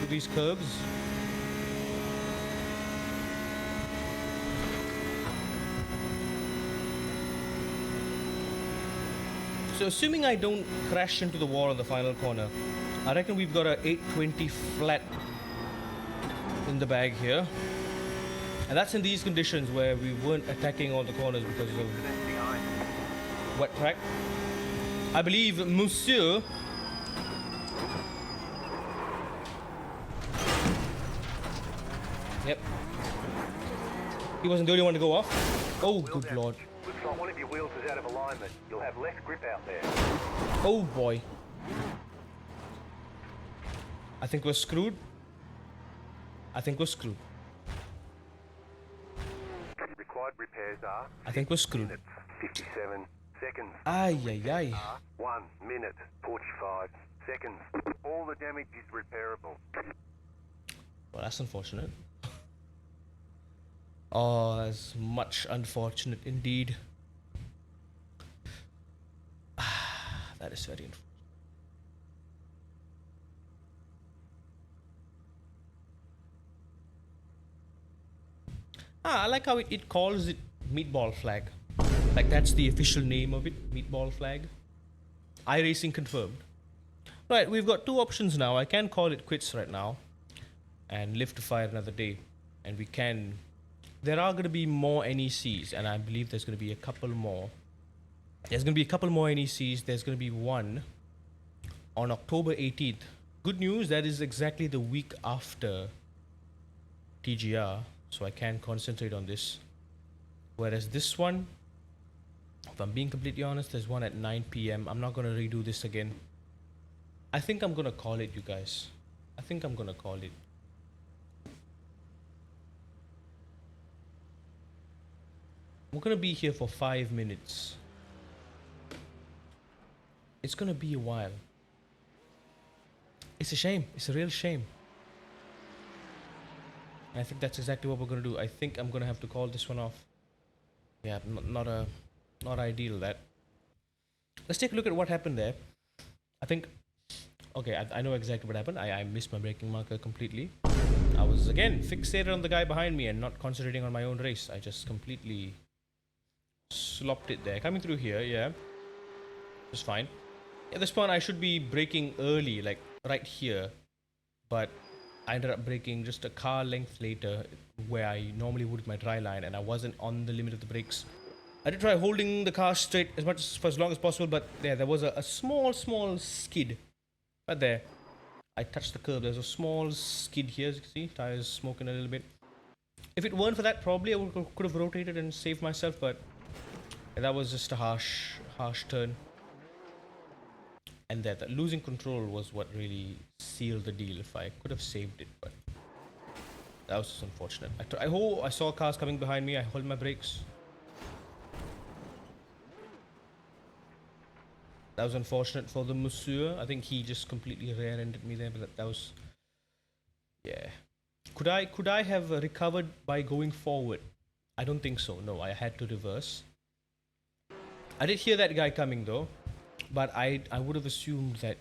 with these curves. So assuming I don't crash into the wall on the final corner, I reckon we've got a 820 flat in the bag here. And that's in these conditions where we weren't attacking all the corners because of wet track. I believe Monsieur Yep. He wasn't the only one to go off. Oh, good lord. Looks like one of your wheels is out of alignment. You'll have less grip out there. Oh boy. I think we're screwed. I think we're screwed. Required repairs are I think we're screwed. minutes, 57 seconds. Ay, ay, ay. 1 minute, 45 seconds. All the damage is repairable. Well, that's unfortunate. Oh, that's much unfortunate indeed. That is very unfortunate. I like how it calls it meatball flag. Like that's the official name of it, meatball flag. iRacing confirmed. Right, we've got two options now. I can call it quits right now and live to fight another day. And we can... There are going to be more NECs, and I believe there's going to be a couple more. There's going to be a couple more NECs. There's going to be one on October 18th. Good news, that is exactly the week after TGR, so I can concentrate on this. Whereas this one, if I'm being completely honest, there's one at 9 PM. I'm not going to redo this again. I think I'm going to call it, you guys. I think I'm going to call it. We're going to be here for 5 minutes. It's going to be a while. It's a shame. It's a real shame. And I think that's exactly what we're going to do. I think I'm going to have to call this one off. Yeah, not ideal that. Let's take a look at what happened there. I think... Okay, I know exactly what happened. I missed my braking marker completely. I was, again, fixated on the guy behind me and not concentrating on my own race. I just completely slopped it there. Coming through here, yeah. Just fine. At this point, I should be braking early, like right here. But I ended up braking just a car length later where I normally would with my dry line, and I wasn't on the limit of the brakes. I did try holding the car straight for as long as possible, but there was a small skid. Right there. I touched the curb. There's a small skid here, as you can see. Tires smoking a little bit. If it weren't for that, probably I could have rotated and saved myself, but that was just a harsh turn. And that losing control was what really sealed the deal. If I could have saved it, but that was just unfortunate. I saw cars coming behind me. I held my brakes. That was unfortunate for the monsieur. I think he just completely rear-ended me there, but that was, yeah. Could I have recovered by going forward? I don't think so. No, I had to reverse. I did hear that guy coming though, but I would have assumed that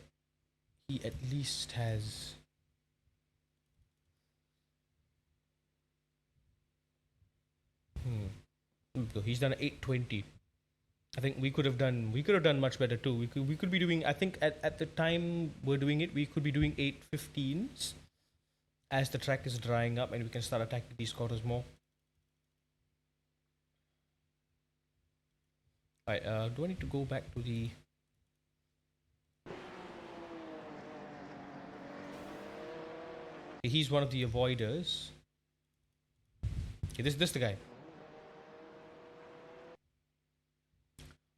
he at least has. He's done 820. I think we could have done much better too. We could be doing, I think at the time we're doing it, we could be doing 815s as the track is drying up and we can start attacking these quarters more. Alright, do I need to go back to the. He's one of the avoiders. Okay, this the guy.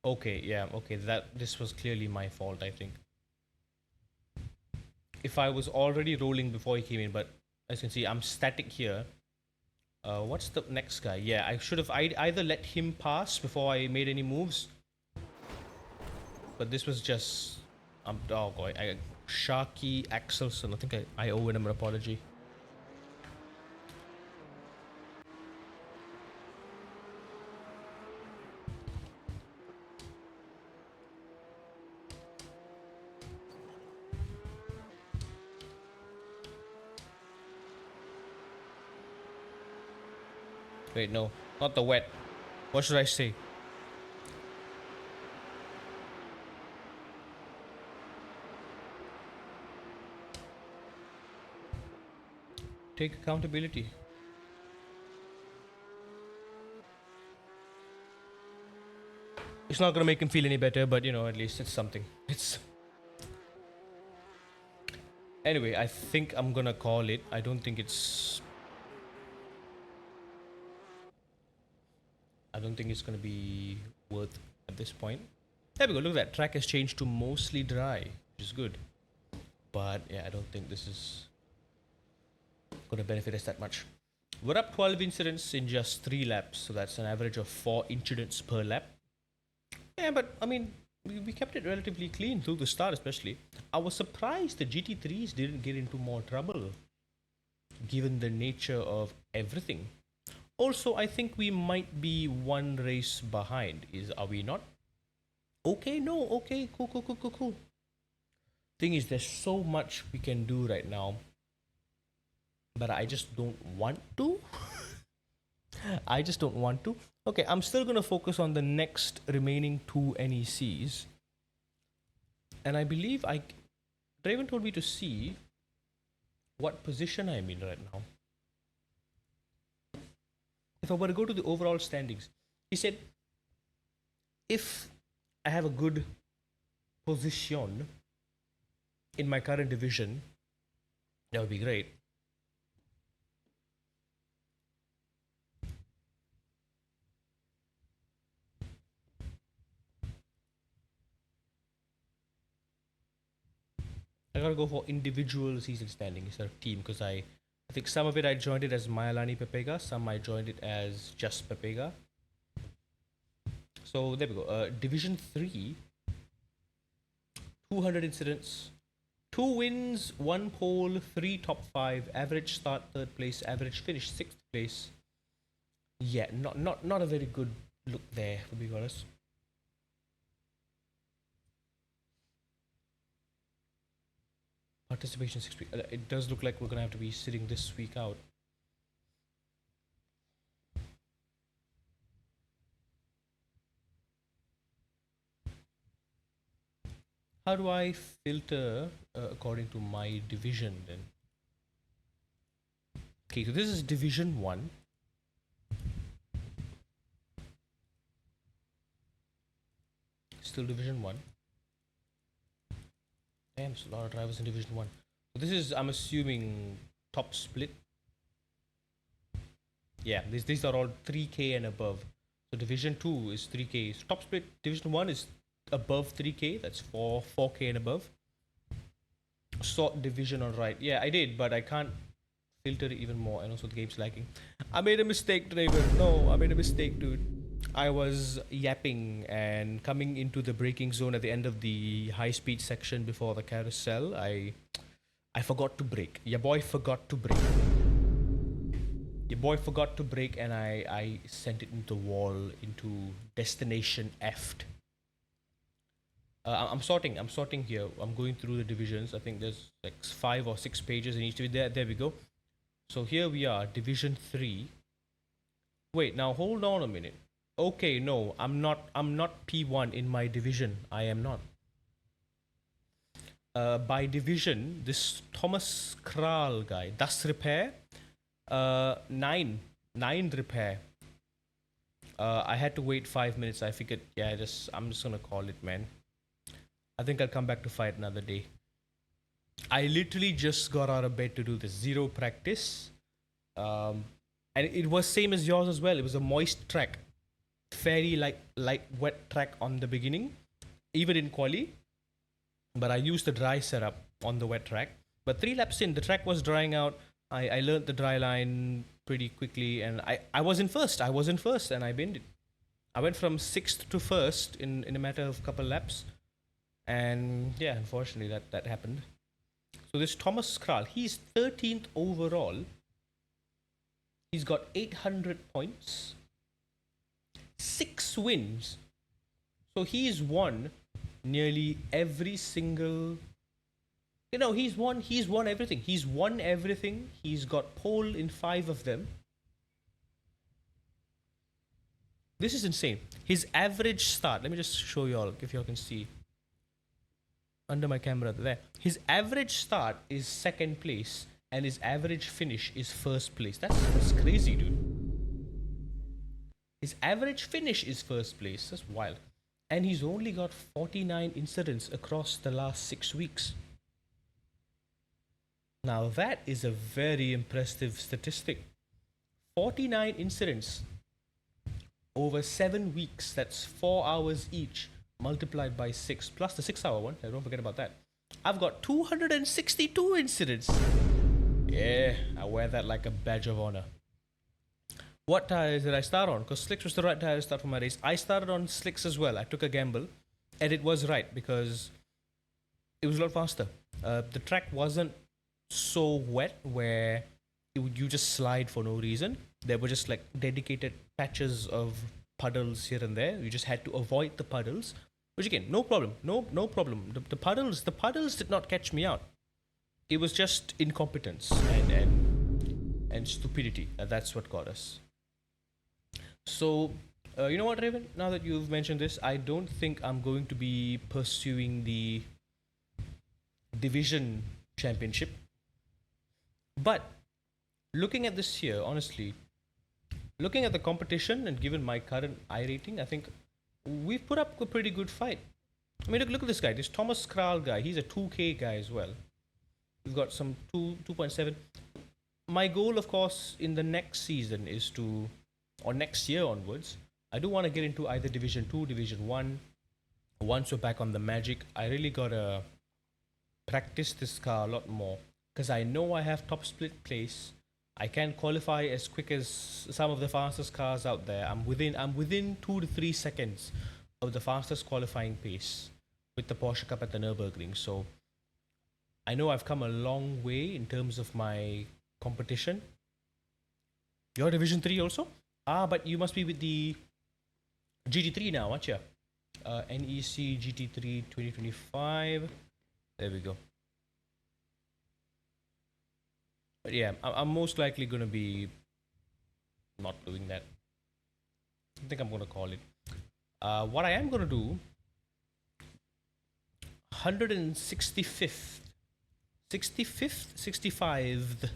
Okay, yeah, okay, this was clearly my fault, I think. If I was already rolling before he came in, but as you can see, I'm static here. What's the next guy? Yeah, I should have either let him pass before I made any moves. But this was just oh god, Sharky Axelson. I think I owe him an apology. Wait, no, not the wet. What should I say? Take accountability. It's not gonna make him feel any better, but at least it's something. It's. Anyway, I think I'm gonna call it. I don't think it's gonna be worth at this point. There we go. Look at that. Track has changed to mostly dry, which is good. But yeah, I don't think this is gonna benefit us that much. We're up 12 incidents in just 3 laps, so that's an average of 4 incidents per lap. Yeah, but I mean, we kept it relatively clean through the start, especially. I was surprised the GT3s didn't get into more trouble, given the nature of everything. Also, I think we might be 1 race behind. Are we not? Okay, no, okay, cool. Thing is, there's so much we can do right now, but I just don't want to. I just don't want to. Okay, I'm still gonna focus on the next remaining 2 NECs, and I believe Draven told me to see what position I'm in right now. If I were to go to the overall standings, he said if I have a good position in my current division, that would be great. I gotta go for individual season standing instead of team, because I think some of it I joined it as Myalani Pepega, some I joined it as just Pepega. So there we go. Division 3, 200 incidents, 2 wins, 1 pole, 3 top 5, average start 3rd place, average finish 6th place. Yeah, not a very good look there, to be honest. Participation 6 weeks. It does look like we're gonna have to be sitting this week out. How do I filter according to my division then? Okay, so this is Division 1. Still Division 1. Damn, there's a lot of drivers in Division 1. So this is, I'm assuming, top split. Yeah, these are all 3K and above. So Division 2 is 3K. So top split, Division 1 is above 3K. That's 4K and above. Sort division on right. Yeah, I did, but I can't filter it even more. And also the game's lagging. I made a mistake, driver. No, I made a mistake, dude. I was yapping and coming into the braking zone at the end of the high speed section before the carousel. I forgot to brake. Your boy forgot to brake. Your boy forgot to brake, and I sent it into the wall, into destination F. I'm sorting. I'm sorting here. I'm going through the divisions. I think there's like 5 or 6 pages in each. There we go. So here we are, Division 3. Wait, now hold on a minute. Okay, no, I'm not P1 in my division. I am not. By division, this Thomas Kral guy, das repair, 9 repair. I had to wait 5 minutes. I figured, yeah, I'm just gonna call it, man. I think I'll come back to fight another day. I literally just got out of bed to do this. Zero practice. And it was same as yours as well. It was a moist track. Fairly light wet track on the beginning. Even in quali. But I used the dry setup on the wet track. But 3 laps in, the track was drying out. I learned the dry line pretty quickly, and I was in first. I was in first, and I binned it. I went from 6th to 1st in a matter of couple laps. And yeah, unfortunately that happened. So this Thomas Kral, he's 13th overall. He's got 800 points, 6 wins. So he's won nearly every single. He's won everything. He's won everything. He's got pole in 5 of them. This is insane. His average start. Let me just show you all if you all can see. Under my camera there. His average start is 2nd place, and his average finish is 1st place. That's crazy, dude. His average finish is 1st place. That's wild. And he's only got 49 incidents across the last 6 weeks. Now that is a very impressive statistic. 49 incidents over 7 weeks. That's 4 hours each, multiplied by 6, plus the 6-hour one. Don't forget about that. I've got 262 incidents. Yeah, I wear that like a badge of honor. What tires did I start on? Because slicks was the right tire to start for my race. I started on slicks as well. I took a gamble, and it was right because it was a lot faster. The track wasn't so wet where you just slide for no reason. There were just like dedicated patches of puddles here and there. You just had to avoid the puddles, which again, no problem. No problem. The puddles did not catch me out. It was just incompetence and stupidity. That's what got us. So, you know what, Raven? Now that you've mentioned this, I don't think I'm going to be pursuing the division championship. But looking at this here, honestly, looking at the competition and given my current I rating, I think we've put up a pretty good fight. I mean, look at this guy. This Thomas Kral guy. He's a 2K guy as well. We've got some 2.7. My goal, of course, in the next season is to, or next year onwards, I do want to get into either Division 2, Division 1. Once we're back on the Magic, I really gotta practice this car a lot more. Because I know I have top split place. I can qualify as quick as some of the fastest cars out there. I'm within 2 to 3 seconds of the fastest qualifying pace with the Porsche Cup at the Nürburgring. So I know I've come a long way in terms of my competition. You're Division 3 also? But you must be with the GT3 now, aren't you? NEC GT3 2025. There we go. But yeah, I'm most likely going to be not doing that. I think I'm going to call it. What I am going to do, 165th, 65th.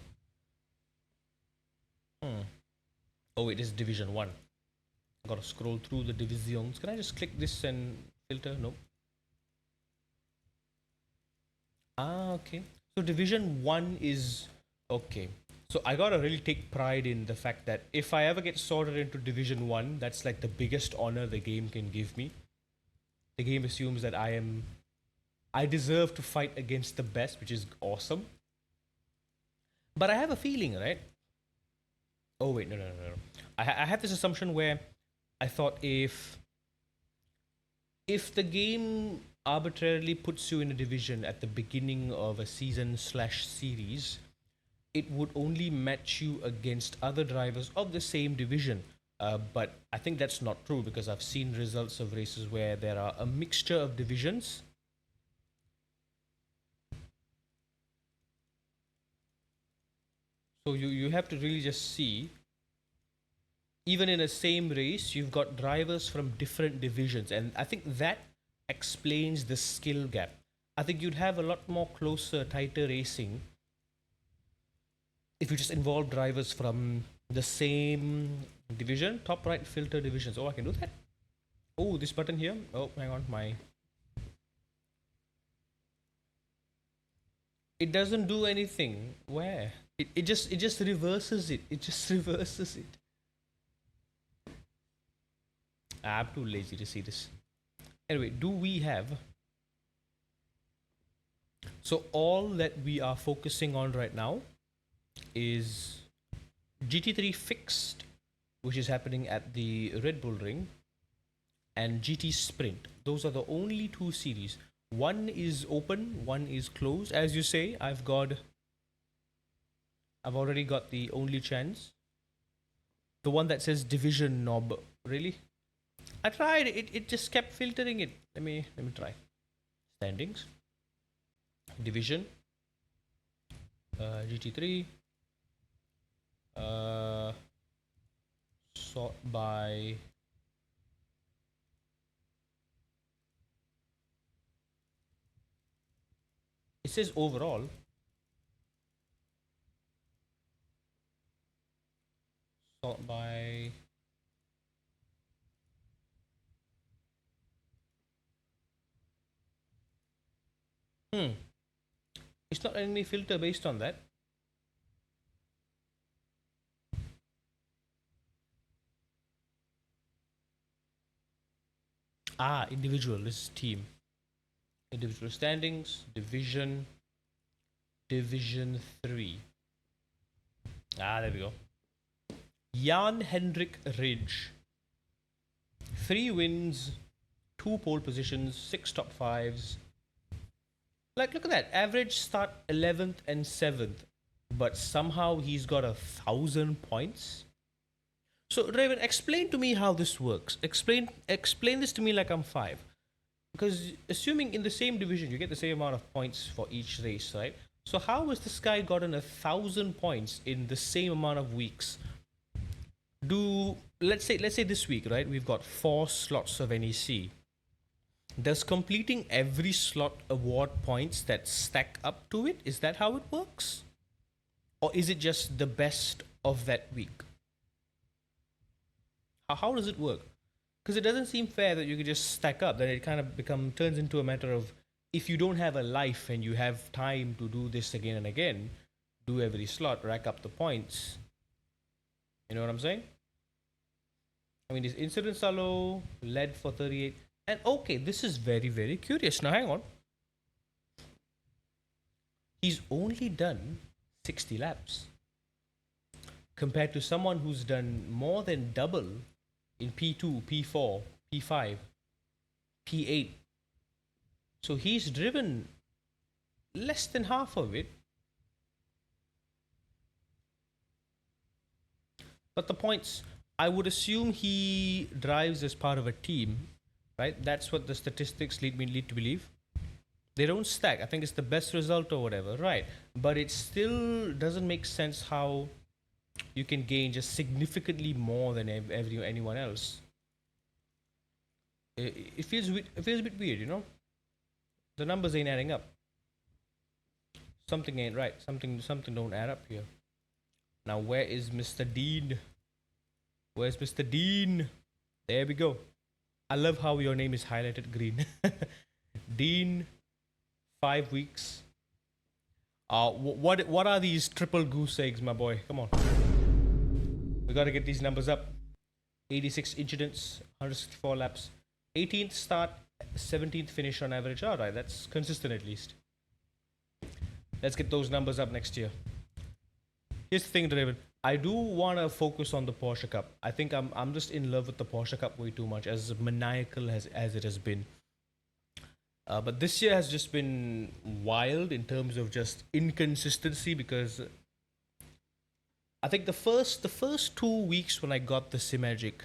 Oh wait, this is Division 1. I gotta scroll through the divisions. Can I just click this and filter? No. Okay. So Division 1 is... Okay. So I gotta really take pride in the fact that if I ever get sorted into Division 1, that's like the biggest honor the game can give me. The game assumes that I deserve to fight against the best, which is awesome. But I have a feeling, right? Oh wait, no. I have this assumption where I thought if the game arbitrarily puts you in a division at the beginning of a season slash series, it would only match you against other drivers of the same division. But I think that's not true because I've seen results of races where there are a mixture of divisions. So you have to really just see, even in a same race, you've got drivers from different divisions. And I think that explains the skill gap. I think you'd have a lot more closer, tighter racing if you just involve drivers from the same division. Top right, filter divisions. Oh, I can do that. Oh, this button here. Oh, hang on, it doesn't do anything. Where? It just reverses it. It just reverses it. I'm too lazy to see this. Anyway, do we have... So all that we are focusing on right now is GT3 Fixed, which is happening at the Red Bull Ring, and GT Sprint. Those are the only two series. One is open, one is closed. As you say, I've already got the only chance. The one that says division knob. Really? I tried. It just kept filtering it. Let me try. Standings. Division. GT3. Sort by... It says overall. Sort by... It's not letting me filter based on that. Individual. This is team. Individual standings. Division 3. There we go. Jan Hendrik Ridge. 3 wins, 2 pole positions, 6 top 5s. Like, look at that. Average start 11th and 7th. But somehow he's got 1,000 points. So, Raven, explain to me how this works. Explain this to me like I'm 5. Because assuming in the same division, you get the same amount of points for each race, right? So how has this guy gotten 1,000 points in the same amount of weeks? Let's say this week, right? We've got 4 slots of NEC. Does completing every slot award points that stack up to it? Is that how it works? Or is it just the best of that week? How does it work? Because it doesn't seem fair that you could just stack up. Then it kind of turns into a matter of, if you don't have a life and you have time to do this again and again, do every slot, rack up the points. You know what I'm saying? I mean, these incidents are low, led for 38. And okay, this is very, very curious. Now, hang on. He's only done 60 laps. Compared to someone who's done more than double in P2, P4, P5, P8. So he's driven less than half of it. But the points, I would assume he drives as part of a team, right? That's what the statistics lead to believe. They don't stack. I think it's the best result or whatever, right? But it still doesn't make sense how you can gain just significantly more than anyone else. It feels a bit weird, you know? The numbers ain't adding up. Something ain't right. Something don't add up here. Now, where is Mr. Dean? Where's Mr. Dean? There we go. I love how your name is highlighted green. Dean, 5 weeks. What are these triple goose eggs, my boy? Come on. We gotta get these numbers up. 86 incidents, 164 laps. 18th start, 17th finish on average. Alright, that's consistent at least. Let's get those numbers up next year. Here's the thing, Draven. I do want to focus on the Porsche Cup. I think I'm just in love with the Porsche Cup way too much, as maniacal as it has been. But this year has just been wild in terms of just inconsistency, because I think the first 2 weeks when I got the Simagic,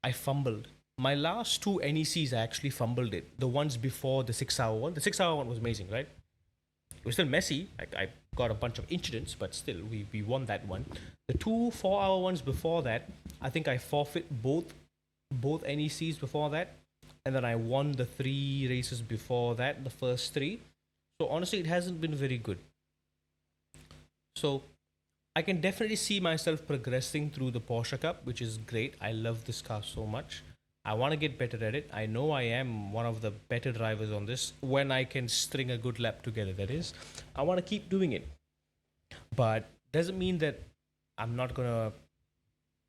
I fumbled. My last two NECs, I actually fumbled it. The ones before the 6 hour one. The 6 hour one was amazing, right? It was still messy. I got a bunch of incidents, but still, we won that one. The two 4 hour ones before that, I think I forfeit both NECs before that, and then I won the three races before that, the first three. So honestly, it hasn't been very good. So I can definitely see myself progressing through the Porsche Cup, which is great. I love this car so much. I want to get better at it. I know I am one of the better drivers on this when I can string a good lap together. That is, I want to keep doing it, but doesn't mean that I'm not gonna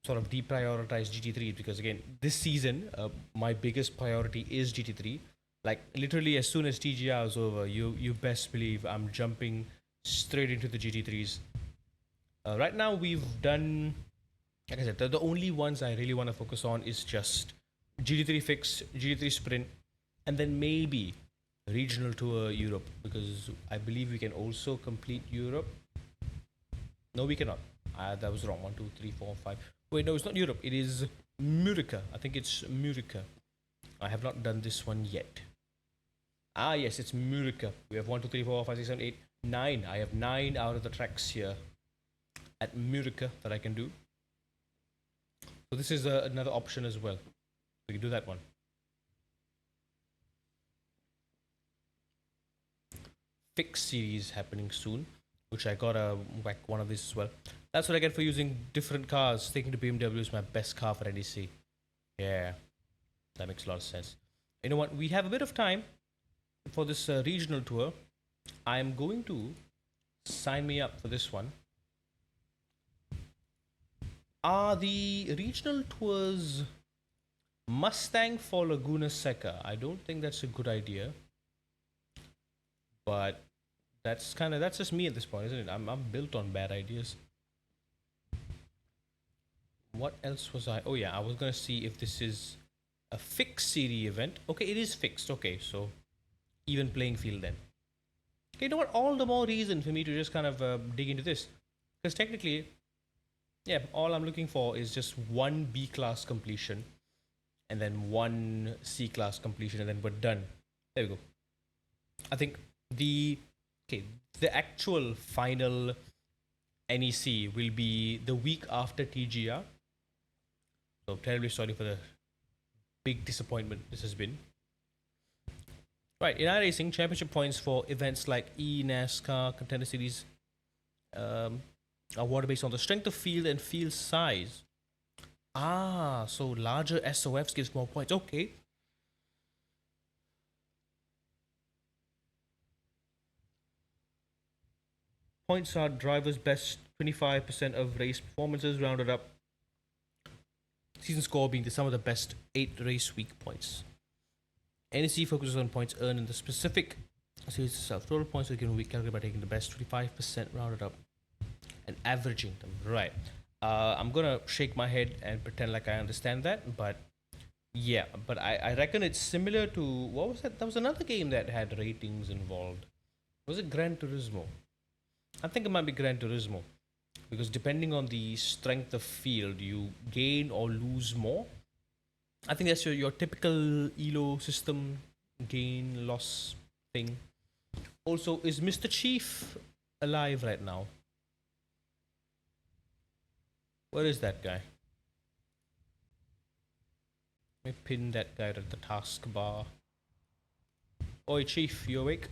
sort of deprioritize GT3, because again, this season, my biggest priority is GT3. Like literally, as soon as TGR is over, you best believe I'm jumping straight into the GT3s. Right now, we've done, like I said, the only ones I really want to focus on is just GT3 Fix, GT3 Sprint, and then maybe regional tour Europe, because I believe we can also complete Europe. No, we cannot. That was wrong. One, two, three, four, five. Wait, no, it's not Europe. It is Murica. I think it's Murica. I have not done this one yet. Ah, yes, it's Murica. We have 1, 2, 3, 4, 5, 6, 7, 8, 9. I have 9 out of the tracks here at Murica that I can do. So this is another option as well. We can do that one. Fix series happening soon, which I gotta whack one of these as well. That's what I get for using different cars. Thinking the BMW is my best car for NEC. Yeah, that makes a lot of sense. You know what? We have a bit of time for this regional tour. I am going to sign me up for this one. Are the regional tours Mustang for Laguna Seca? I don't think that's a good idea, but that's just me at this point, isn't it? I'm built on bad ideas. What else was I? Oh yeah, I was gonna see if this is a fixed series event. Okay, it is fixed. Okay, so even playing field then. Okay, you know what? All the more reason for me to just kind of dig into this, because technically, yeah, all I'm looking for is just one B class completion, and then one C class completion, and then we're done. There we go. I think the okay, the actual final NEC will be the week after TGR. So terribly sorry for the big disappointment this has been. Right, in iRacing, championship points for events like NASCAR, Contender Series are awarded based on the strength of field and field size. Ah, so larger SOFs gives more points. Okay. Points are drivers' best 25% of race performances rounded up. Season score being the sum of the best 8 race week points. NEC focuses on points earned in the specific series itself. Total points are given week calculated by taking the best 25% rounded up and averaging them. Right. I'm gonna shake my head and pretend like I understand that, but yeah, but I reckon it's similar to what was that? There was another game that had ratings involved. Was it Gran Turismo? I think it might be Gran Turismo, because depending on the strength of field, you gain or lose more. I think that's your typical ELO system gain loss thing. Also, is Mr. Chief alive right now? Where is that guy? Let me pin that guy at the taskbar. Oi, Chief, you awake?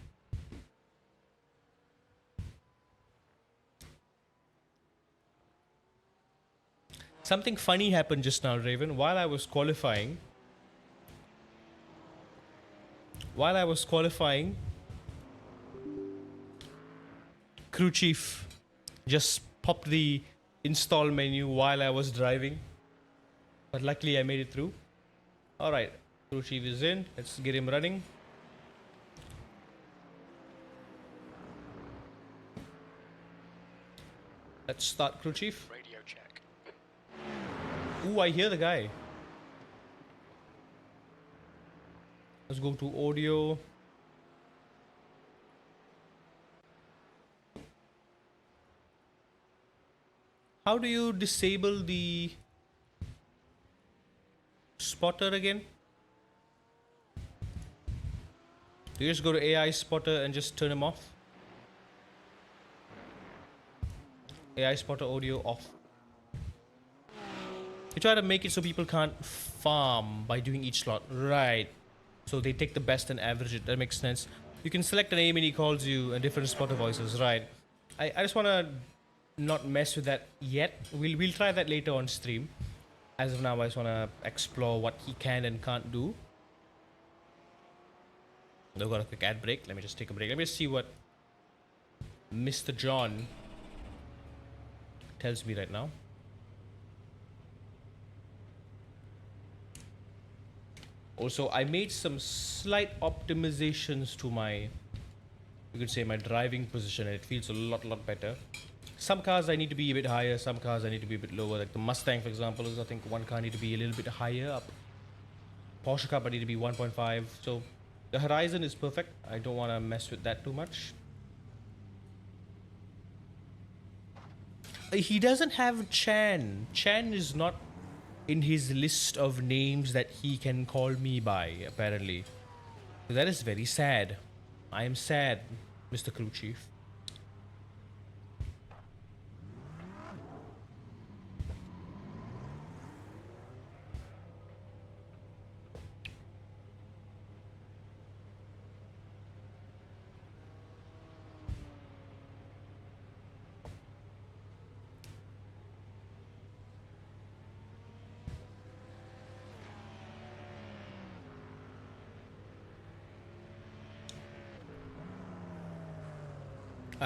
Something funny happened just now, Raven. While I was qualifying, crew chief just popped the install menu while I was driving. But luckily I made it through. Alright, crew chief is in. Let's get him running. Let's start, crew chief. Radio check. Ooh, I hear the guy. Let's go to audio. How do you disable the spotter again? Do you just go to AI spotter and just turn him off? AI spotter audio off. You try to make it so people can't farm by doing each slot. Right. So they take the best and average it. That makes sense. You can select a name and he calls you and different spotter voices. Right. I just want to not mess with that yet. We'll try that later on stream. As of now, I just want to explore what he can and can't do. I've got a quick ad break. Let me just take a break. Let me just see what Mr. John tells me right now. Also, I made some slight optimizations to my, you could say, my driving position, and it feels a lot better. Some cars I need to be a bit higher, some cars I need to be a bit lower. Like the Mustang, for example, is I think one car need to be a little bit higher up. Porsche Cup I need to be 1.5. So the Horizon is perfect. I don't want to mess with that too much. He doesn't have Chan. Chan is not in his list of names that he can call me by, apparently. That is very sad. I am sad, Mr. Crew Chief.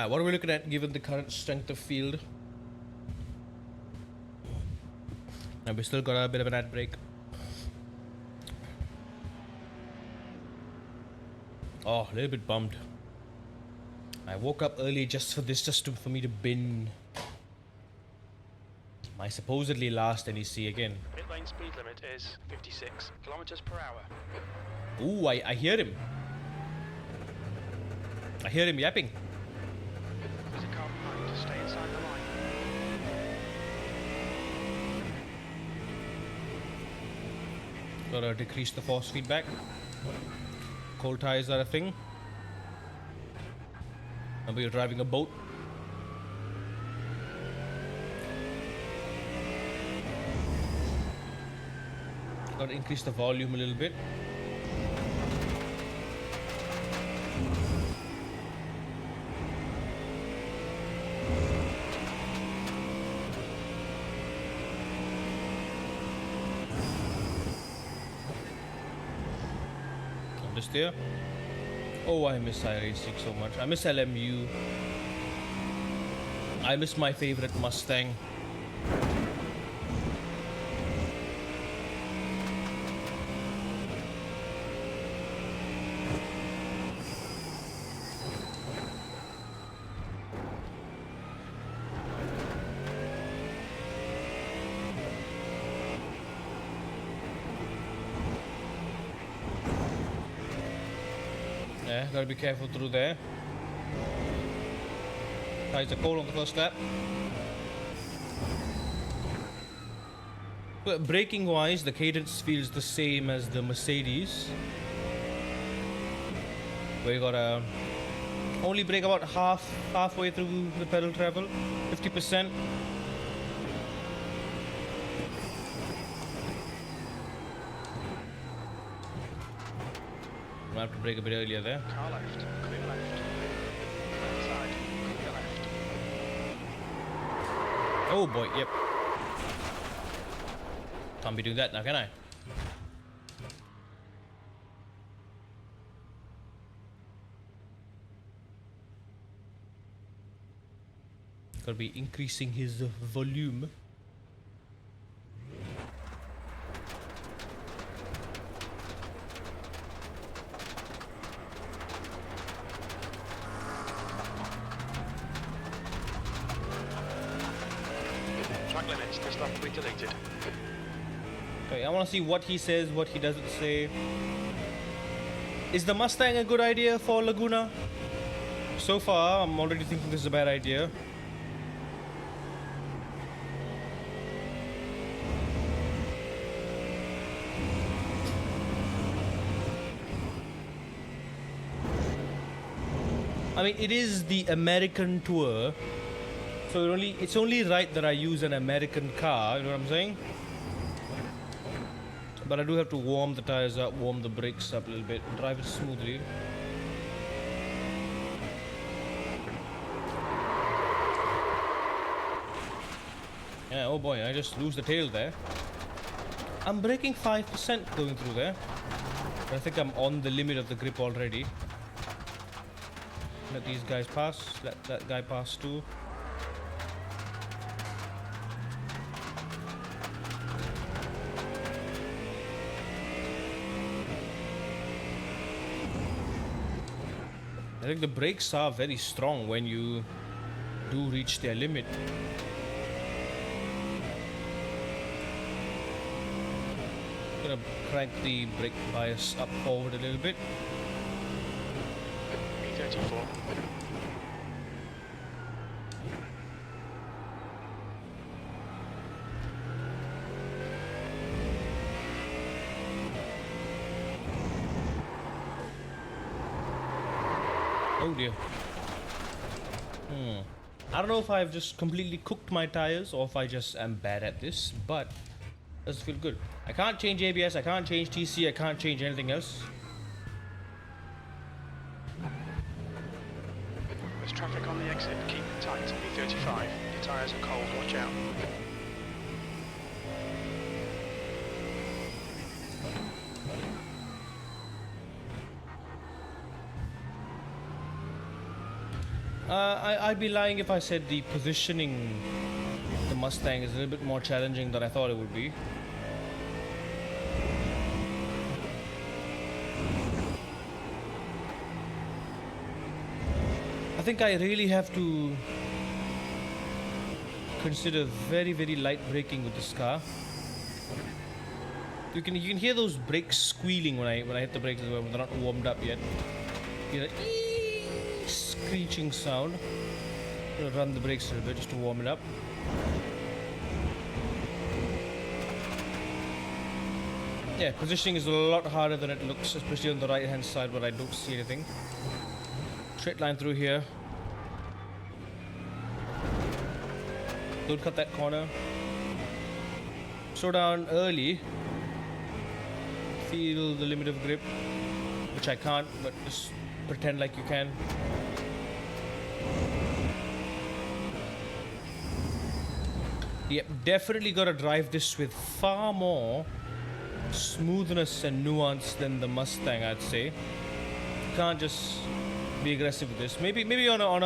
What are we looking at given the current strength of field? And we still got a bit of an ad break. Oh, a little bit bummed. I woke up early just for this, for me to bin my supposedly last NEC again. Pit lane speed limit is 56 kilometers per hour. Ooh, I hear him. I hear him yapping. There's a car behind. Stay inside the line. Gotta decrease the force feedback. Cold tires are a thing. Remember, you're driving a boat. Gotta increase the volume a little bit. There. Oh, I miss iRacing so much. I miss LMU. I miss my favorite Mustang. Yeah, gotta be careful through there. Tries a cold on the first lap. But braking wise, the cadence feels the same as the Mercedes. Where you gotta only brake about halfway through the pedal travel, 50%. I have to brake a bit earlier there. Car left. Clear left. Left side. Clear left. Oh boy, yep. Can't be doing that now, can I? Gotta be increasing his volume. limits. This level will be deleted. Okay, I want to see what he says, what he doesn't say. Is the Mustang a good idea for Laguna? So far, I'm already thinking this is a bad idea. I mean, it is the American tour, so it's only right that I use an American car, you know what I'm saying? But I do have to warm the tires up, warm the brakes up a little bit, drive it smoothly. Yeah, oh boy, I just lose the tail there. I'm braking 5% going through there. But I think I'm on the limit of the grip already. Let these guys pass, let that guy pass too. I think the brakes are very strong when you do reach their limit. Gonna crank the brake bias up forward a little bit. B34. Oh dear. I don't know if I've just completely cooked my tires or if I just am bad at this, but it does feel good. I can't change ABS, I can't change TC, I can't change anything else. There's traffic on the exit. Keep it tight. B35. Your tyres are cold. Watch out. I'd be lying if I said the positioning of the Mustang is a little bit more challenging than I thought it would be. I think I really have to consider very, very light braking with this car. You can hear those brakes squealing when I hit the brakes when they're not warmed up yet. You know, screeching sound. I'm gonna run the brakes a little bit just to warm it up. Yeah, positioning is a lot harder than it looks, especially on the right hand side where I don't see anything. Straight line through here. Don't cut that corner. Slow down early. Feel the limit of grip, which I can't, but just pretend like you can. Yep, definitely gotta drive this with far more smoothness and nuance than the Mustang, I'd say. You can't just be aggressive with this. Maybe on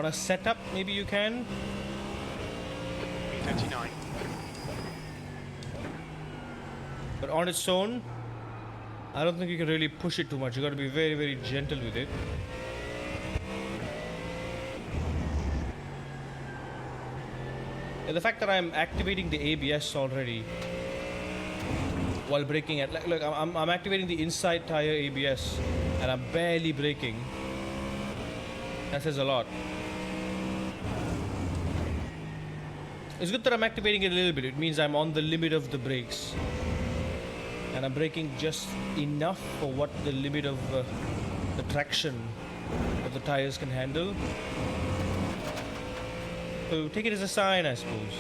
a setup, maybe you can. B39. But on its own, I don't think you can really push it too much. You gotta be very, very gentle with it. And the fact that I'm activating the ABS already while braking at, look, I'm activating the inside tire ABS and I'm barely braking. That says a lot. It's good that I'm activating it a little bit. It means I'm on the limit of the brakes. And I'm braking just enough for what the limit of the traction of the tires can handle. So take it as a sign, I suppose.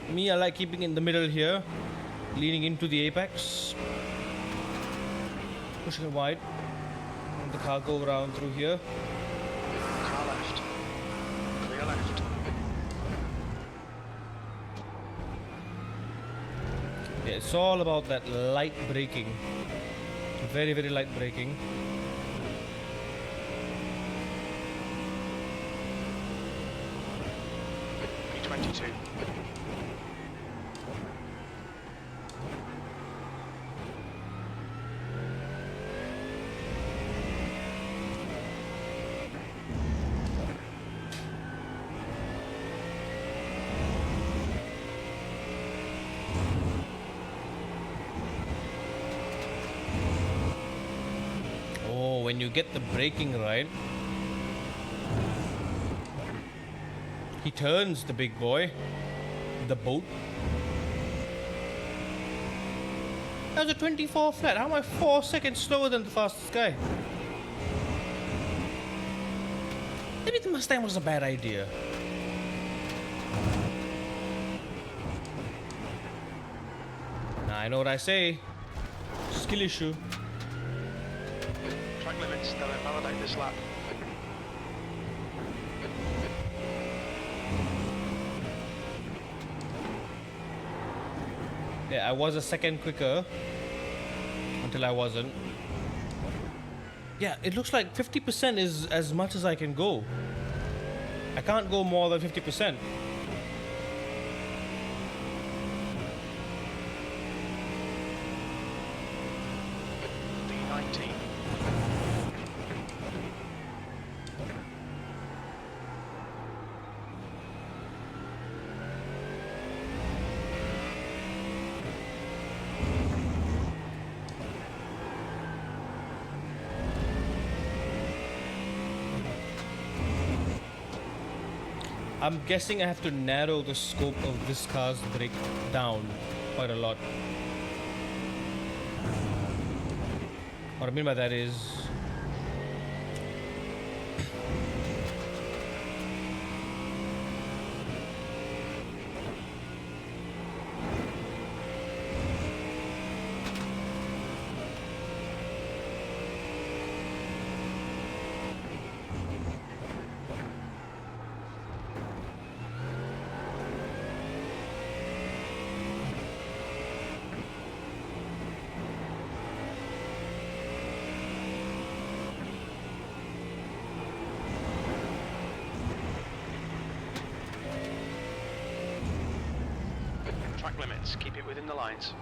Me, I like keeping in the middle here, leaning into the apex, pushing it wide. The car go around through here. Car left. Clear left. Yeah, it's all about that light braking. Very, very light braking. B22. when you get the braking right, he turns the big boy, the boat. That was a 24 flat. How am I 4 seconds slower than the fastest guy? Maybe the Mustang was a bad idea. Now I know what I say. Skill issue. Track limits, they'll invalidate this lap. Yeah, I was a second quicker until I wasn't. Yeah, it looks like 50% is as much as I can go. I can't go more than 50%. D19. I'm guessing I have to narrow the scope of this car's brake down quite a lot. What I mean by that is, Track limits, keep it within the lines.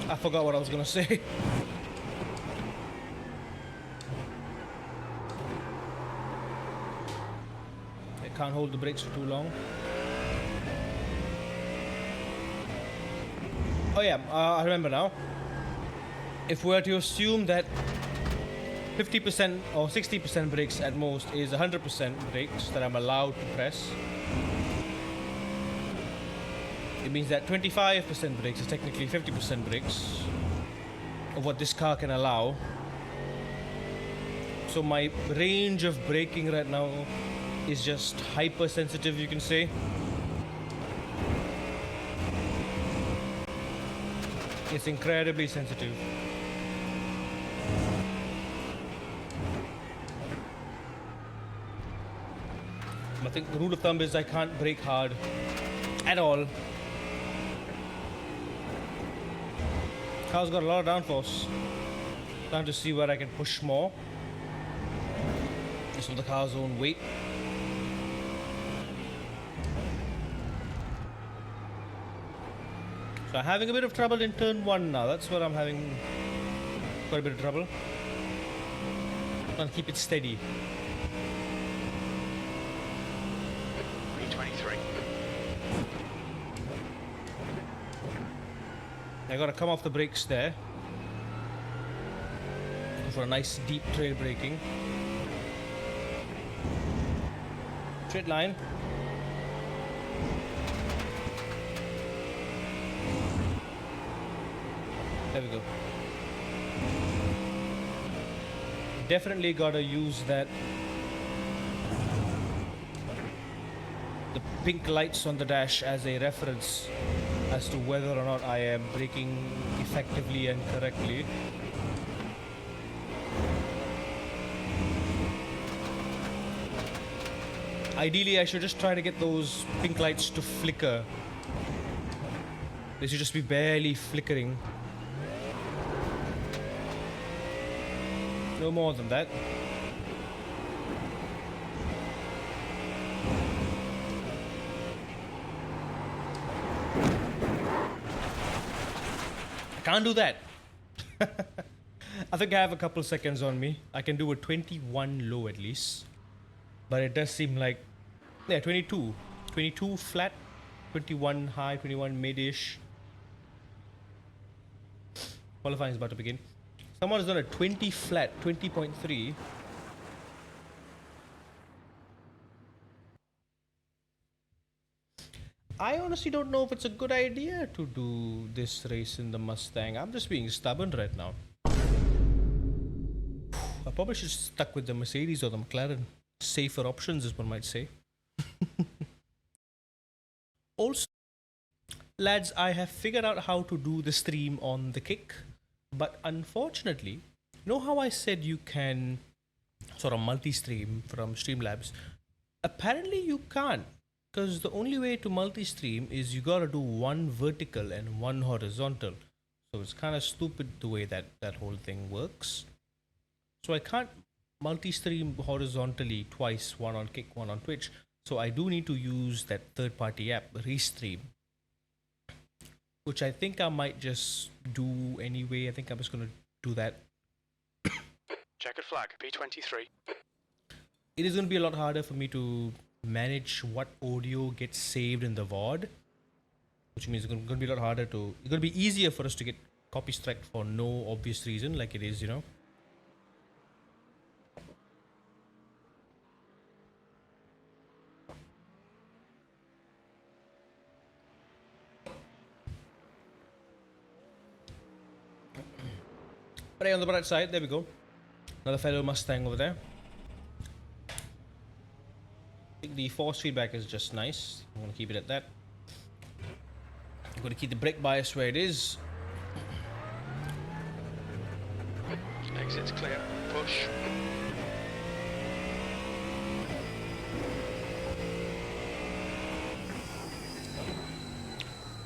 I forgot what I was gonna say. I can't hold the brakes for too long. Oh yeah, I remember now. If we were to assume that 50% or 60% brakes at most is 100% brakes that I'm allowed to press, it means that 25% brakes is technically 50% brakes of what this car can allow. So my range of braking right now is just hypersensitive, you can say. It's incredibly sensitive. I think the rule of thumb is I can't brake hard at all. Car's got a lot of downforce. Trying to see where I can push more. Just with the car's own weight. So I'm having a bit of trouble in turn 1 now. That's where I'm having quite a bit of trouble. Trying to keep it steady. E23. I gotta come off the brakes there. Go for a nice deep trail braking. Straight line. There we go. Definitely gotta use that. The pink lights on the dash as a reference as to whether or not I am braking effectively and correctly. Ideally, I should just try to get those pink lights to flicker. They should just be barely flickering. No more than that. I can't do that. I think I have a couple seconds on me. I can do a 21 low at least. But it does seem like Yeah, 22. 22 flat, 21 high, 21 mid-ish. Qualifying is about to begin. Someone has done a 20 flat, 20.3. I honestly don't know if it's a good idea to do this race in the Mustang. I'm just being stubborn right now. I probably should stuck with the Mercedes or the McLaren. Safer options, as one might say. Also, lads, I have figured out how to do the stream on the Kick, but unfortunately, you know how I said you can sort of multi-stream from Streamlabs? Apparently, you can't, because the only way to multi-stream is you gotta do one vertical and one horizontal. So it's kind of stupid the way that whole thing works. So I can't multi-stream horizontally twice, one on Kick, one on Twitch. So I do need to use that third-party app, Restream, which I think I might just do anyway. I think I'm just gonna do that. Checkered flag, P23. It is gonna be a lot harder for me to manage what audio gets saved in the VOD, which means it's gonna be a lot harder to. It's gonna be easier for us to get copy strike for no obvious reason, like it is, you know. But hey, on the bright side, there we go. Another fellow Mustang over there. I think the force feedback is just nice. I'm gonna keep it at that. I'm gonna keep the brake bias where it is. Exit's clear. Push.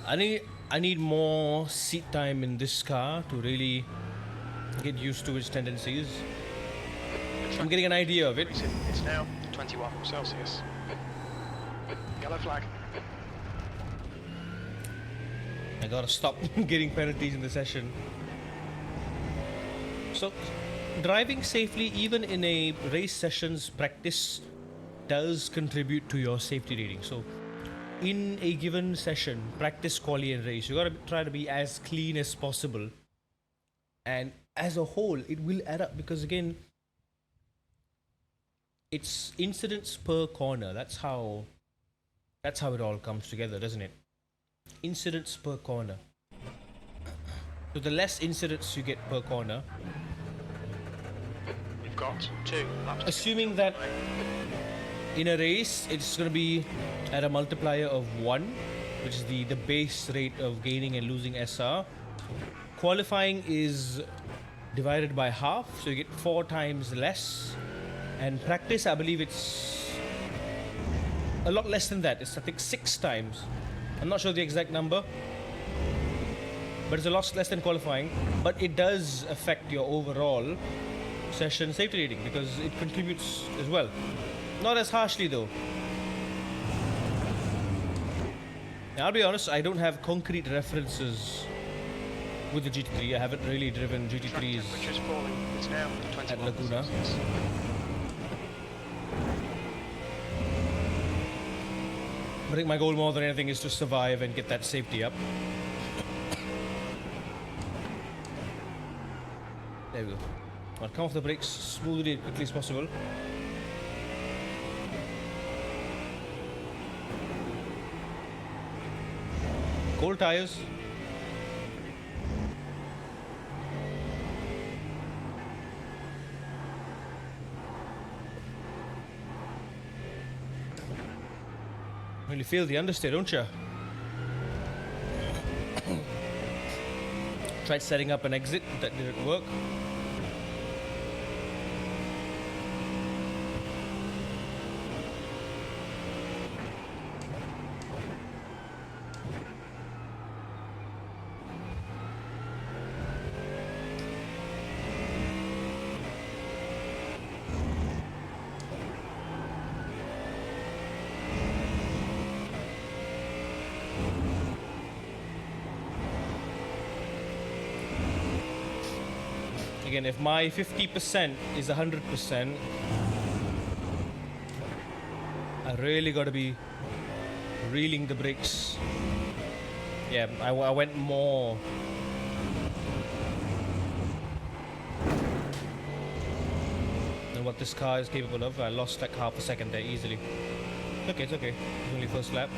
I need more seat time in this car to really get used to its tendencies. I'm getting an idea of it. It's now 21 Celsius. Yellow flag. I gotta stop getting penalties in the session. So, driving safely even in a race sessions practice does contribute to your safety rating. So, in a given session, practice, quali, and race, you gotta try to be as clean as possible. And as a whole, it will add up because again, it's incidents per corner. That's how it all comes together, doesn't it? Incidents per corner. So the less incidents you get per corner, You've got 2 laps. assuming that in a race it's going to be at a multiplier of 1, which is the base rate of gaining and losing SR. Qualifying is divided by half, so you get 4 times less. And practice, I believe it's a lot less than that. It's I think 6 times. I'm not sure the exact number, but it's a lot less than qualifying. But it does affect your overall session safety rating because it contributes as well. Not as harshly though. Now, I'll be honest, I don't have concrete references with the GT3. I haven't really driven Track GT3s temperature's falling. It's now 21 at Laguna. Celsius. I think my goal more than anything is to survive and get that safety up. There we go. I'll come off the brakes smoothly and quickly as possible. Cold tires. Really feel the understeer, don't you? Tried setting up an exit, that didn't work. Again, if my 50% is 100%, I I really gotta be reeling the brakes. Yeah, I went more. Than what this car is capable of. I lost like half a second there easily. Okay, it's okay. It's only first lap.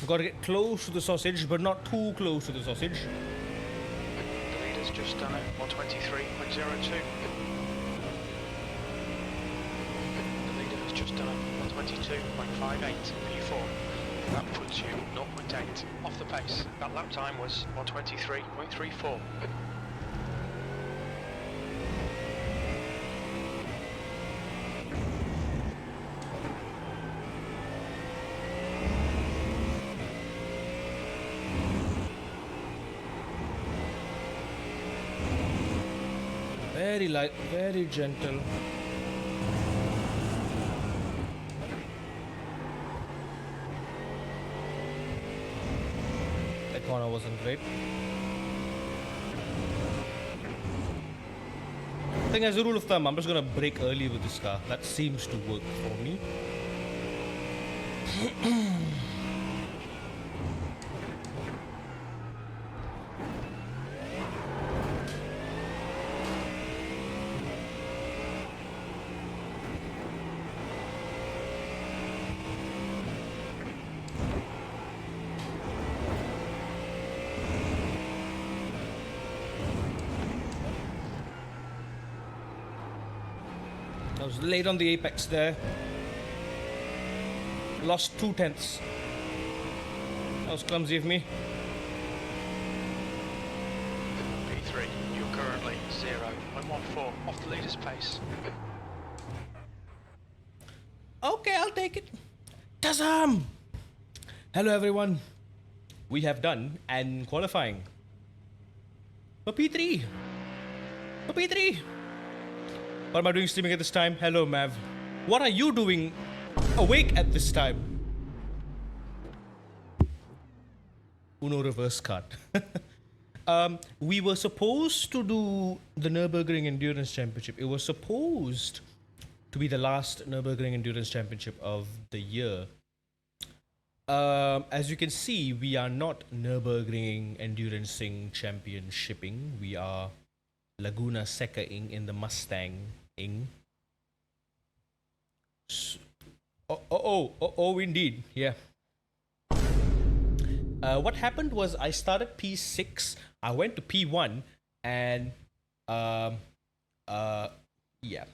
Gotta get close to the sausage, but not too close to the sausage. The leader's just done it, 123.02. The leader has just done it, 122.58 P4. That puts you 0.8 off the pace. That lap time was 123.34. Very light, very gentle. That corner wasn't great. I think as a rule of thumb, I'm just gonna brake early with this car. That seems to work for me. I was late on the apex there. Lost 2/10. That was clumsy of me. P3, you're currently 0.14 off the leader's pace. Okay, I'll take it. Tazam! Hello everyone. We have done and qualifying. For P3. For P3. What am I doing streaming at this time? Hello Mav. What are you doing awake at this time? Uno reverse card. We were supposed to do the Nürburgring Endurance Championship. It was supposed to be the last Nürburgring Endurance Championship of the year. As you can see, we are not Nürburgring Endurancing Championshiping. We are Laguna Seca-ing in the Mustang-ing. Oh, indeed, yeah. What happened was I started P6, I went to P1, and yeah.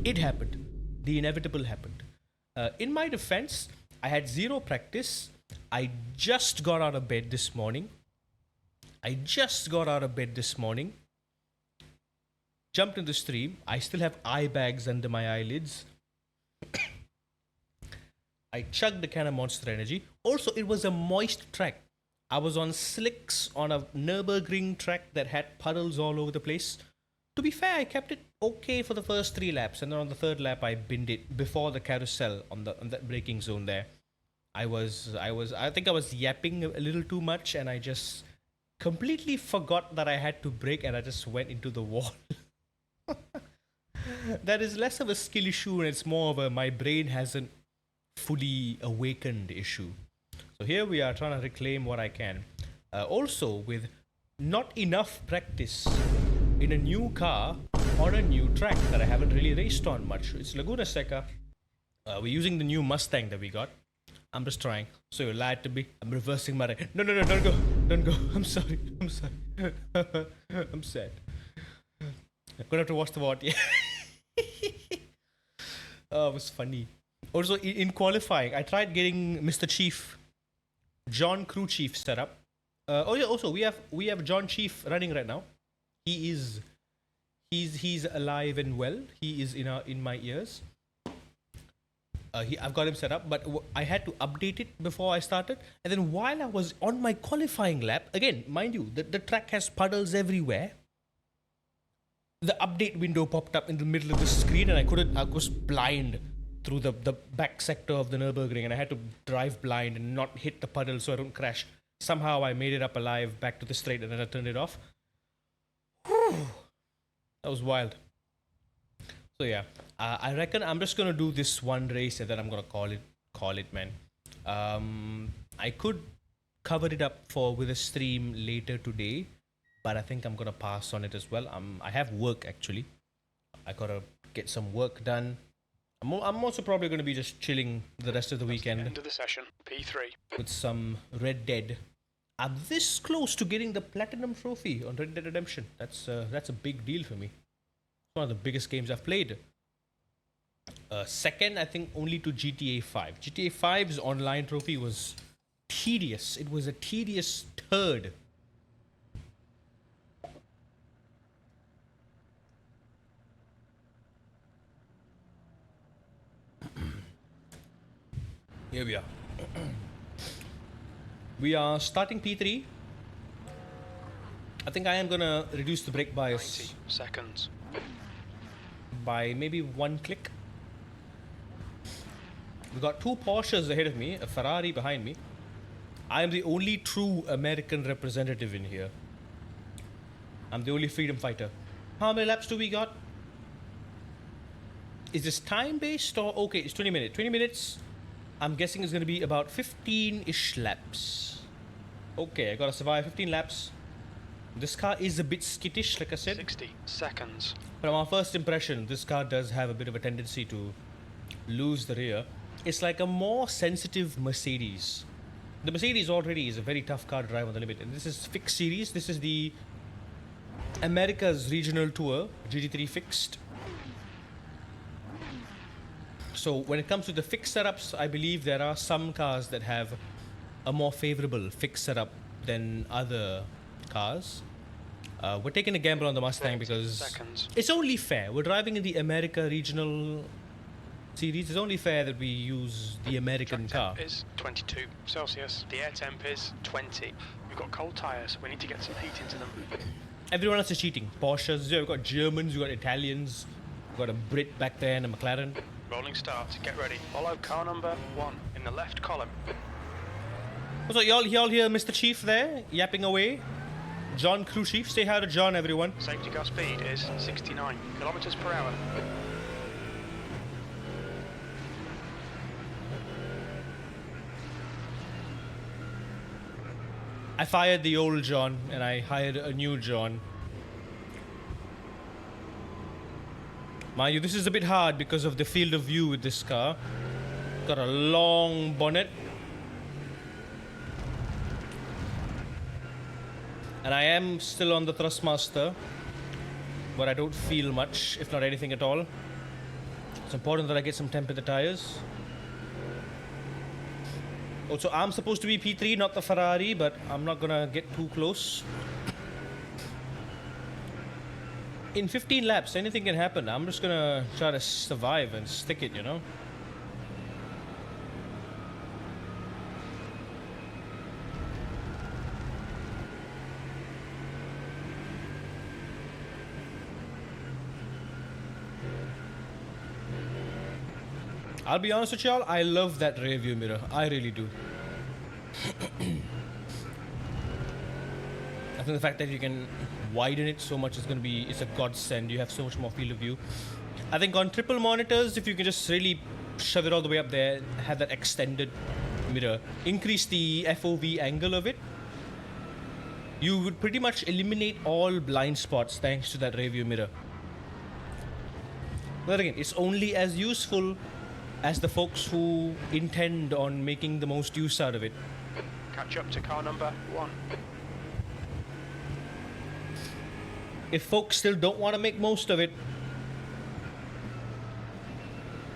It happened. The inevitable happened. In my defense, I had zero practice. I just got out of bed this morning. Jumped in the stream. I still have eye bags under my eyelids. I chugged a can of Monster Energy. Also, it was a moist track. I was on slicks on a Nürburgring track that had puddles all over the place. To be fair, I kept it okay for the first 3 laps, and then on the 3rd lap, I binned it before the carousel on that braking zone there. I think I was yapping a little too much, and I just completely forgot that I had to brake, and I just went into the wall. That is less of a skill issue, and it's more of a my brain hasn't fully awakened issue. So here we are trying to reclaim what I can. Also, with not enough practice in a new car on a new track that I haven't really raced on much. It's Laguna Seca. We're using the new Mustang that we got. I'm just trying. So you lied to me. I'm reversing my right. No, don't go. I'm sorry. I'm sad. I'm gonna have to watch the VOD. Yeah. Oh, it was funny. Also, in qualifying, I tried getting Mr. Chief, John Crew Chief set up. Also we have John Chief running right now. He's alive and well. He is in my ears. I've got him set up, but I had to update it before I started. And then while I was on my qualifying lap, again, mind you, the track has puddles everywhere. The update window popped up in the middle of the screen, and I was blind through the back sector of the Nürburgring, and I had to drive blind and not hit the puddle so I don't crash. Somehow I made it up alive back to the straight, and then I turned it off. Whew. That was wild. So yeah, I reckon I'm just gonna do this one race, and then I'm gonna call it, man. I could cover it up with a stream later today, but I think I'm gonna pass on it as well. I have work actually. I gotta get some work done. I'm also probably gonna be just chilling the rest of the weekend. End of the session, P3. With some Red Dead. I'm this close to getting the Platinum Trophy on Red Dead Redemption. That's a big deal for me. It's one of the biggest games I've played. Second, I think only to GTA 5. GTA 5's online trophy was tedious. It was a tedious turd. Here we are. We are starting P3. I think I am gonna reduce the brake bias 90 seconds. by maybe 1 click. We've got 2 Porsches ahead of me, a Ferrari behind me. I am the only true American representative in here. I'm the only freedom fighter. How many laps do we got? Is this time based or okay? It's 20 minutes. 20 minutes. I'm guessing it's going to be about 15-ish laps. Okay, I gotta survive 15 laps. This car is a bit skittish, like I said. 60 seconds. From our first impression, this car does have a bit of a tendency to lose the rear. It's like a more sensitive Mercedes. The Mercedes already is a very tough car to drive on the limit. And this is Fixed Series. This is the America's Regional Tour, GT3 Fixed. So when it comes to the fixed setups, I believe there are some cars that have a more favorable fixed setup than other cars. We're taking a gamble on the Mustang because seconds. It's only fair. We're driving in the America Regional Series. It's only fair that we use the American car. Temp is 22 Celsius. The air temp is 20. We've got cold tyres. We need to get some heat into them. Everyone else is cheating. Porsches, we've got Germans, we've got Italians, we've got a Brit back there and a McLaren. Rolling start. Get ready. Follow car number 1 in the left column. So y'all hear Mr. Chief there yapping away? John Crew Chief, say hi to John, everyone. Safety car speed is 69 kilometers per hour. I fired the old John and I hired a new John. Mind you, this is a bit hard because of the field of view with this car. Got a long bonnet. And I am still on the Thrustmaster, but I don't feel much, if not anything at all. It's important that I get some temp in the tires. Also, I'm supposed to be P3, not the Ferrari, but I'm not gonna get too close. In 15 laps, anything can happen. I'm just gonna try to survive and stick it, you know? I'll be honest with y'all, I love that rear view mirror. I really do. I think the fact that you can widen it so much is going to be, it's a godsend. You have so much more field of view. I think on triple monitors, if you can just really shove it all the way up there, have that extended mirror, increase the FOV angle of it, you would pretty much eliminate all blind spots thanks to that rear view mirror. But again, it's only as useful as the folks who intend on making the most use out of it. Catch up to car number 1. If folks still don't want to make most of it,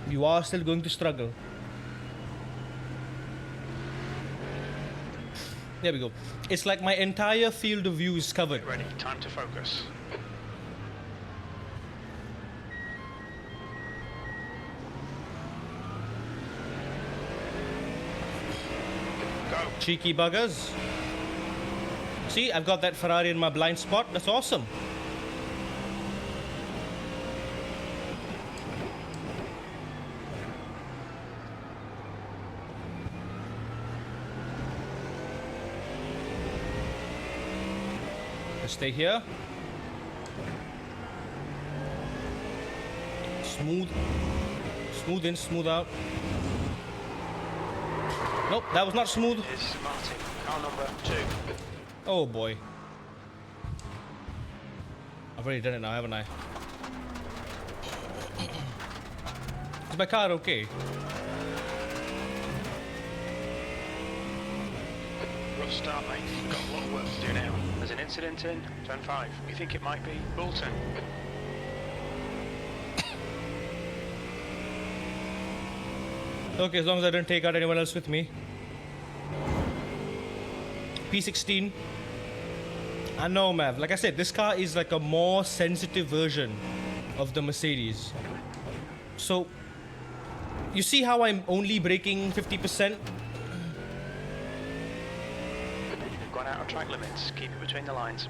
you are still going to struggle. There we go. It's like my entire field of view is covered. Get ready, time to focus. Cheeky buggers. See, I've got that Ferrari in my blind spot. That's awesome. Let's stay here. Smooth. Smooth in, smooth out. Nope, that was not smooth. Is Martin, car number 2. Oh boy. I've already done it now, haven't I? Is my car okay? Rough start, mate. You've got a lot of work to do now. There's an incident in turn 5. We think it might be Bolton. Okay, as long as I don't take out anyone else with me. P16. I know, Mav. Like I said, this car is like a more sensitive version of the Mercedes. So, you see how I'm only braking 50%? You've gone out of track limits. Keep it between the lines.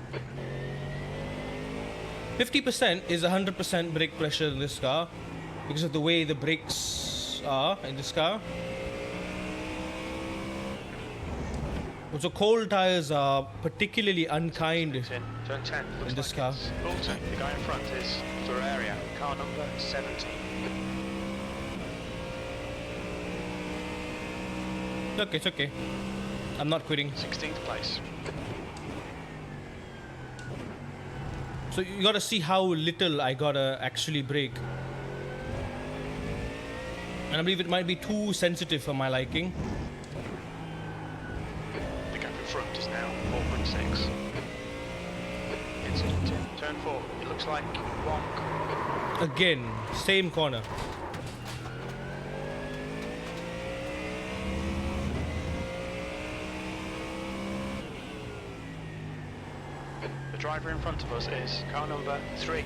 50% is 100% brake pressure in this car because of the way the brakes are in this car. Also, cold tires are particularly unkind Turn 10. Looks in this like car. it's Bolton. The guy in front is Ferrari. Car number 17. Okay, it's okay. I'm not quitting. 16th place. So you gotta see how little I gotta actually brake. And I believe it might be too sensitive for my liking. The gap in front is now 4.6. Incident in turn 4. It looks like wonk. Again, same corner. The driver in front of us is car number 3.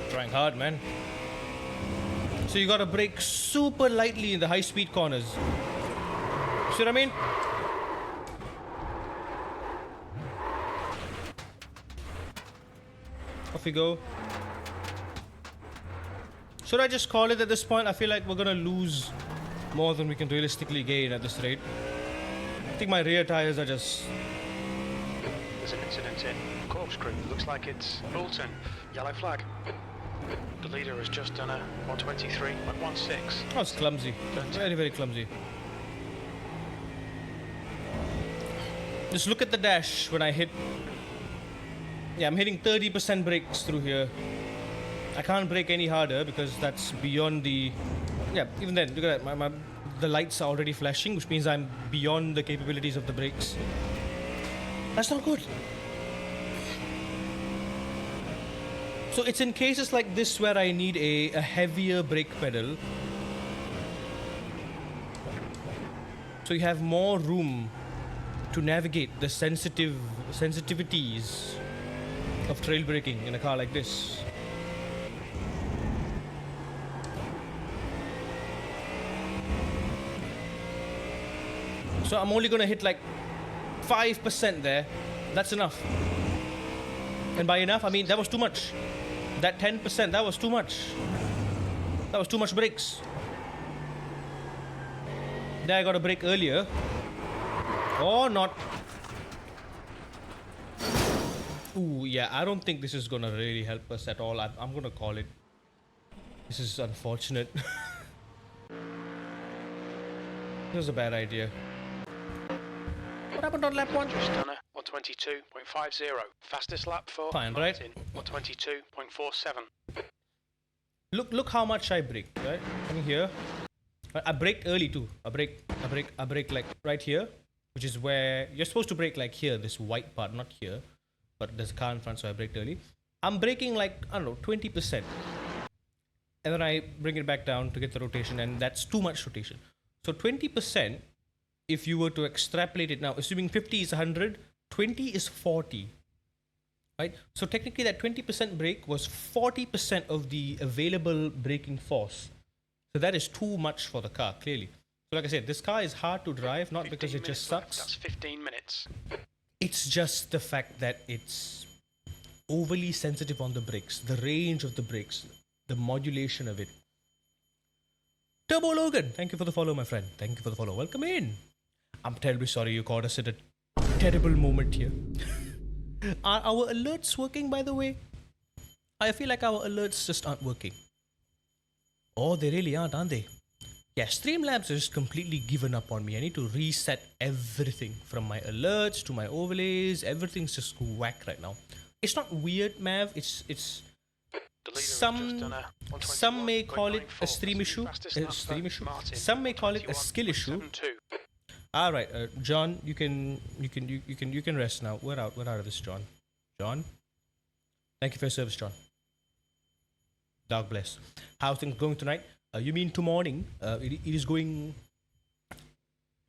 Trying hard, man. So you gotta brake super lightly in the high speed corners. See what I mean? Off we go. Should I just call it at this point? I feel like we're gonna lose more than we can realistically gain at this rate. I think my rear tires are just... There's an incident in corkscrew. Looks like it's Bolton. Yellow flag. The leader has just done a 123.16. Oh, it's clumsy. Very, very clumsy. Just look at the dash when I hit... Yeah, I'm hitting 30% brakes through here. I can't brake any harder because that's beyond the... Yeah, even then, look at that. The lights are already flashing, which means I'm beyond the capabilities of the brakes. That's not good. So it's in cases like this where I need a heavier brake pedal. So you have more room to navigate the sensitivities of trail braking in a car like this. So I'm only gonna hit like 5% there. That's enough. And by enough, I mean that was too much. That 10%, that was too much. That was too much brakes. Then I got to brake earlier. Or not. Ooh, yeah, I don't think this is gonna really help us at all. I'm gonna call it. This is unfortunate. This was a bad idea. What happened on lap 1? Just done a 122.50. Fastest lap for Fine, right? 122.47. Look how much I braked, right? Coming here. I braked early too. I brake like right here, which is where you're supposed to brake like here, this white part, not here. But there's a car in front, so I braked early. I'm braking like, I don't know, 20%. And then I bring it back down to get the rotation, and that's too much rotation. So 20%, if you were to extrapolate it now, assuming 50 is 100, 20 is 40. Right? So technically that 20% brake was 40% of the available braking force. So that is too much for the car, clearly. So like I said, this car is hard to drive, not because 15 it just minutes left. sucks. That's 15 minutes. It's just the fact that it's overly sensitive on the brakes, the range of the brakes, the modulation of it. Turbo Logan, thank you for the follow, my friend. Thank you for the follow. Welcome in. I'm terribly sorry you caught us at a terrible moment here. Are our alerts working, by the way? I feel like our alerts just aren't working. Oh, they really aren't they? Yeah, Streamlabs has just completely given up on me. I need to reset everything from my alerts to my overlays. Everything's just whack right now. It's not weird, Mav. It's The leader has just done some may call it a 121.94. stream That's issue. the fastest lap for Martin. Some may call it a skill issue. 121.72. All right, John, you can rest now. We're out of this, John. John, thank you for your service, John. God bless. How's things going tonight? You mean tomorrow morning? It is going.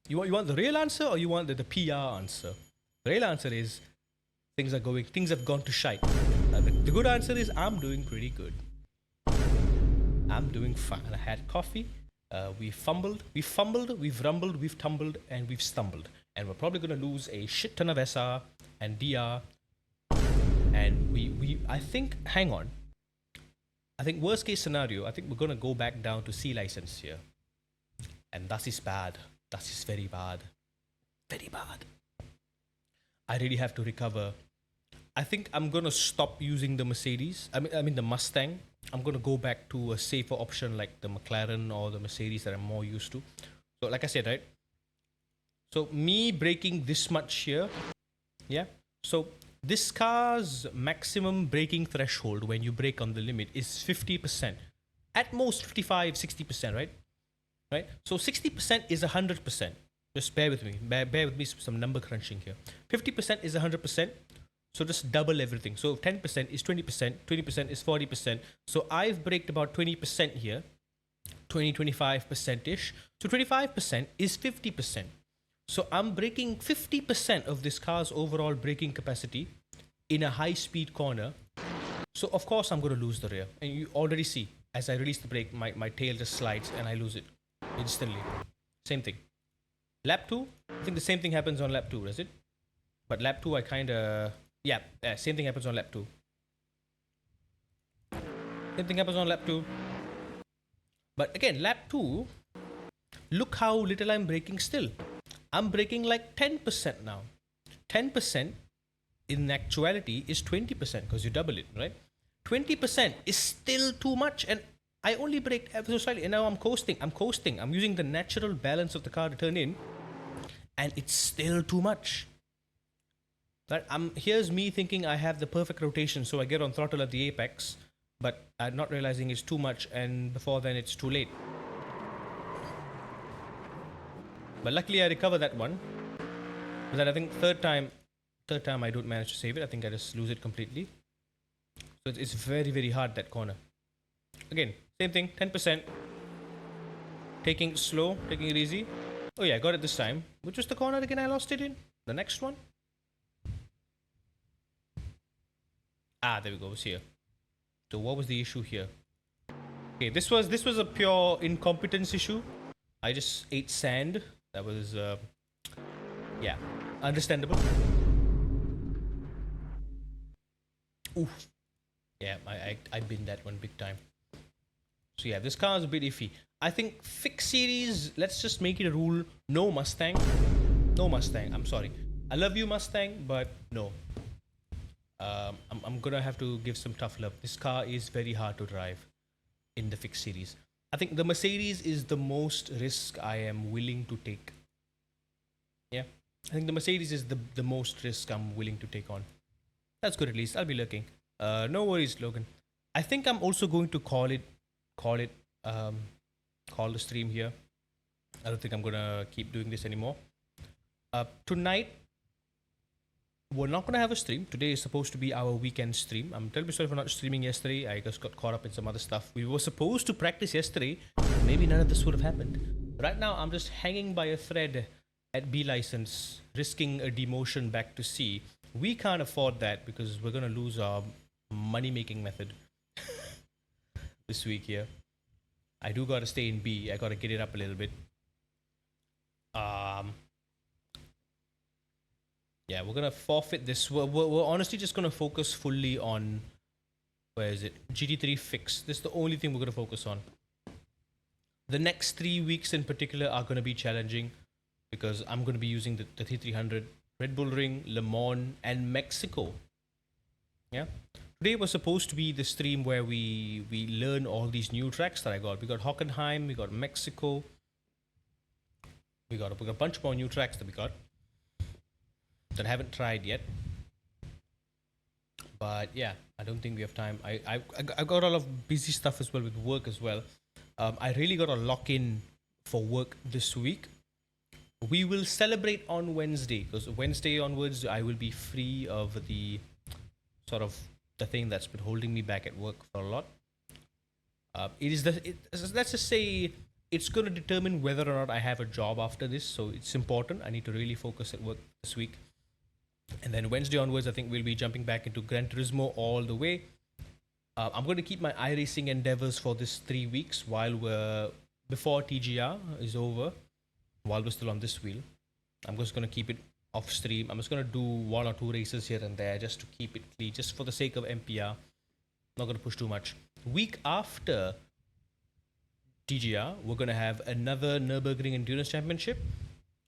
You want the real answer or you want the PR answer? The real answer is things have gone to shite. The good answer is I'm doing pretty good. I'm doing fine. I had coffee. We fumbled, we've rumbled, we've tumbled, and we've stumbled. And we're probably gonna lose a shit ton of SR and DR. And I think, hang on. I think worst case scenario, I think we're gonna go back down to C license here. And that is bad. That is very bad. Very bad. I really have to recover. I think I'm gonna stop using the Mercedes. I mean the Mustang. I'm gonna go back to a safer option like the McLaren or the Mercedes that I'm more used to. So like I said, right? So me braking this much here, yeah. So this car's maximum braking threshold when you brake on the limit is 50%. At most 55, 60%, right? Right? So 60% is 100%. Just bear with me. Bear with me some number crunching here. 50% is 100%. So just double everything. So 10% is 20%, 20% is 40%. So I've braked about 20% here, 25%-ish. So 25% is 50%. So I'm braking 50% of this car's overall braking capacity in a high-speed corner. So of course I'm going to lose the rear. And you already see, as I release the brake, my tail just slides and I lose it instantly. Same thing. Lap 2, I think the same thing happens on lap 2, does it? But lap 2 I kind of... Yeah, same thing happens on lap 2. Same thing happens on lap 2. But again, lap 2, look how little I'm braking still. I'm braking like 10% now. 10% in actuality is 20% because you double it, right? 20% is still too much and I only braked ever so slightly and now I'm coasting. I'm using the natural balance of the car to turn in and it's still too much. But here's me thinking I have the perfect rotation, so I get on throttle at the apex, but I'm not realizing it's too much, and before then it's too late. But luckily I recover that one. But then I think third time I don't manage to save it. I think I just lose it completely. So it's very, very hard, that corner. Again, same thing, 10%. Taking it slow, taking it easy. Oh yeah, I got it this time. Which was the corner again I lost it in? The next one? Ah, there we go, it's here. So what was the issue here? Okay, this was a pure incompetence issue. I just ate sand. That was, yeah, understandable. Oof. Yeah, I binned that one big time. So yeah, this car is a bit iffy. I think fixed series, let's just make it a rule. No Mustang. No Mustang, I'm sorry. I love you, Mustang, but no. I'm gonna have to give some tough love. This car is very hard to drive in the fixed series. I think the Mercedes is the most risk I am willing to take. Yeah, I think the Mercedes is the most risk I'm willing to take on. That's good at least. I'll be looking. No worries, Logan. I think I'm also going to call the stream here. I don't think I'm gonna keep doing this anymore. Tonight, we're not gonna have a stream. Today is supposed to be our weekend stream. I'm terribly sorry for not streaming yesterday. I just got caught up in some other stuff. We were supposed to practice yesterday. Maybe none of this would have happened. Right now, I'm just hanging by a thread at B license, risking a demotion back to C. We can't afford that because we're gonna lose our money-making method this week here. I do gotta stay in B. I gotta get it up a little bit. Um, yeah, we're gonna forfeit this. We're honestly just gonna focus fully on, where is it? GT3 fix. This is the only thing we're gonna focus on. The next 3 weeks in particular are gonna be challenging because I'm gonna be using the T300, Red Bull Ring, Le Mans, and Mexico. Yeah. Today was supposed to be the stream where we learn all these new tracks that I got. We got Hockenheim, we got Mexico, we got a bunch more new tracks that we got that I haven't tried yet. But yeah, I don't think we have time. I got a lot of busy stuff as well with work as well. I really got to lock in for work this week. We will celebrate on Wednesday because Wednesday onwards I will be free of the sort of the thing that's been holding me back at work for a lot. Let's just say it's going to determine whether or not I have a job after this. So it's important. I need to really focus at work this week. And then Wednesday onwards, I think we'll be jumping back into Gran Turismo all the way. I'm going to keep my iRacing endeavors for this 3 weeks before TGR is over, while we're still on this wheel. I'm just going to keep it off stream. I'm just going to do 1 or 2 races here and there just to keep it clean, just for the sake of MPR. Not going to push too much. Week after TGR, we're going to have another Nürburgring Endurance Championship.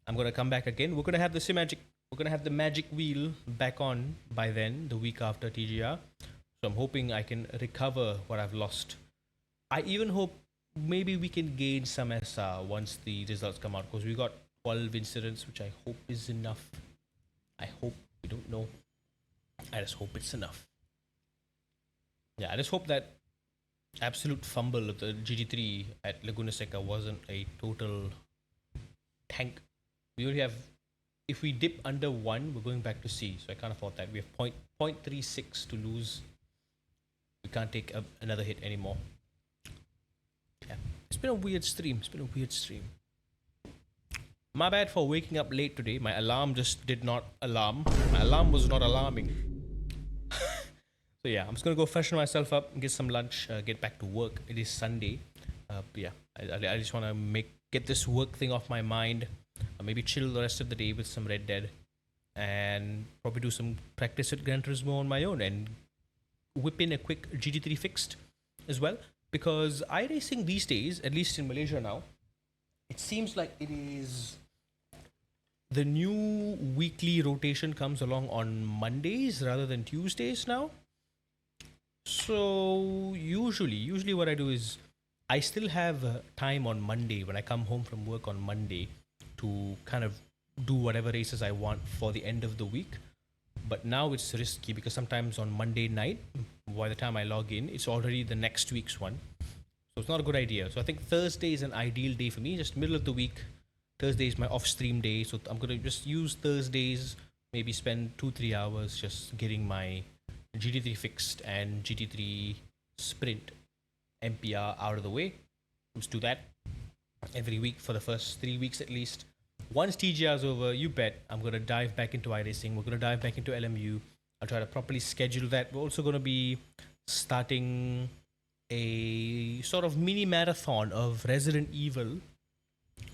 I'm going to come back again. We're going to have the magic wheel back on by then, the week after TGR. So I'm hoping I can recover what I've lost. I even hope maybe we can gain some SR once the results come out, because we got 12 incidents, which I hope is enough. I hope. We don't know. I just hope it's enough. Yeah, I just hope that absolute fumble of the GT3 at Laguna Seca wasn't a total tank. We only have, if we dip under 1, we're going back to C, so I can't afford that. We have 0.36 to lose. We can't take another hit anymore. Yeah, it's been a weird stream. My bad for waking up late today. My alarm just did not alarm. My alarm was not alarming. So yeah, I'm just gonna go freshen myself up, get some lunch, get back to work. It is Sunday. Yeah, I just want to get this work thing off my mind. Maybe chill the rest of the day with some Red Dead, and probably do some practice at Gran Turismo on my own, and whip in a quick GT3 fixed as well. Because iRacing these days, at least in Malaysia now, it seems like it is the new weekly rotation comes along on Mondays rather than Tuesdays now. So usually what I do is I still have time on Monday when I come home from work on Monday to kind of do whatever races I want for the end of the week. But now it's risky because sometimes on Monday night, by the time I log in, it's already the next week's one. So it's not a good idea. So I think Thursday is an ideal day for me, just middle of the week. Thursday is my off stream day, so I'm going to just use Thursdays, maybe spend 2-3 hours just getting my GT3 fixed and GT3 sprint MPR out of the way. Let's do that every week for the first 3 weeks at least. Once TGR is over, you bet I'm going to dive back into iRacing. We're going to dive back into LMU. I'll try to properly schedule that. We're also going to be starting a sort of mini marathon of Resident Evil,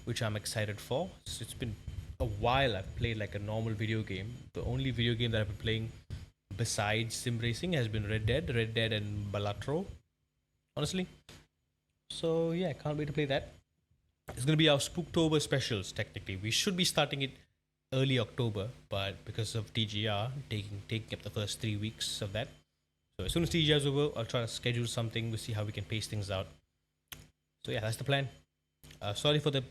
which I'm excited for. It's been a while I've played like a normal video game. The only video game that I've been playing besides sim racing has been Red Dead and Balatro, honestly. So yeah, can't wait to play that. It's going to be our Spooktober specials, technically. We should be starting it early October, but because of TGR taking up the first 3 weeks of that. So as soon as TGR is over, I'll try to schedule something. We'll see how we can pace things out. So yeah, that's the plan. Sorry for the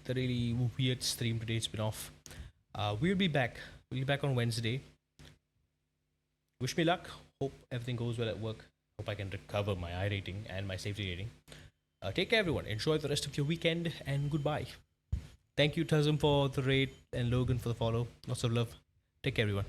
really weird stream today. It's been off. We'll be back. We'll be back on Wednesday. Wish me luck. Hope everything goes well at work. Hope I can recover my I rating and my safety rating. Take care, everyone. Enjoy the rest of your weekend, and goodbye. Thank you, Tazim, for the raid, and Logan for the follow. Lots of love. Take care, everyone.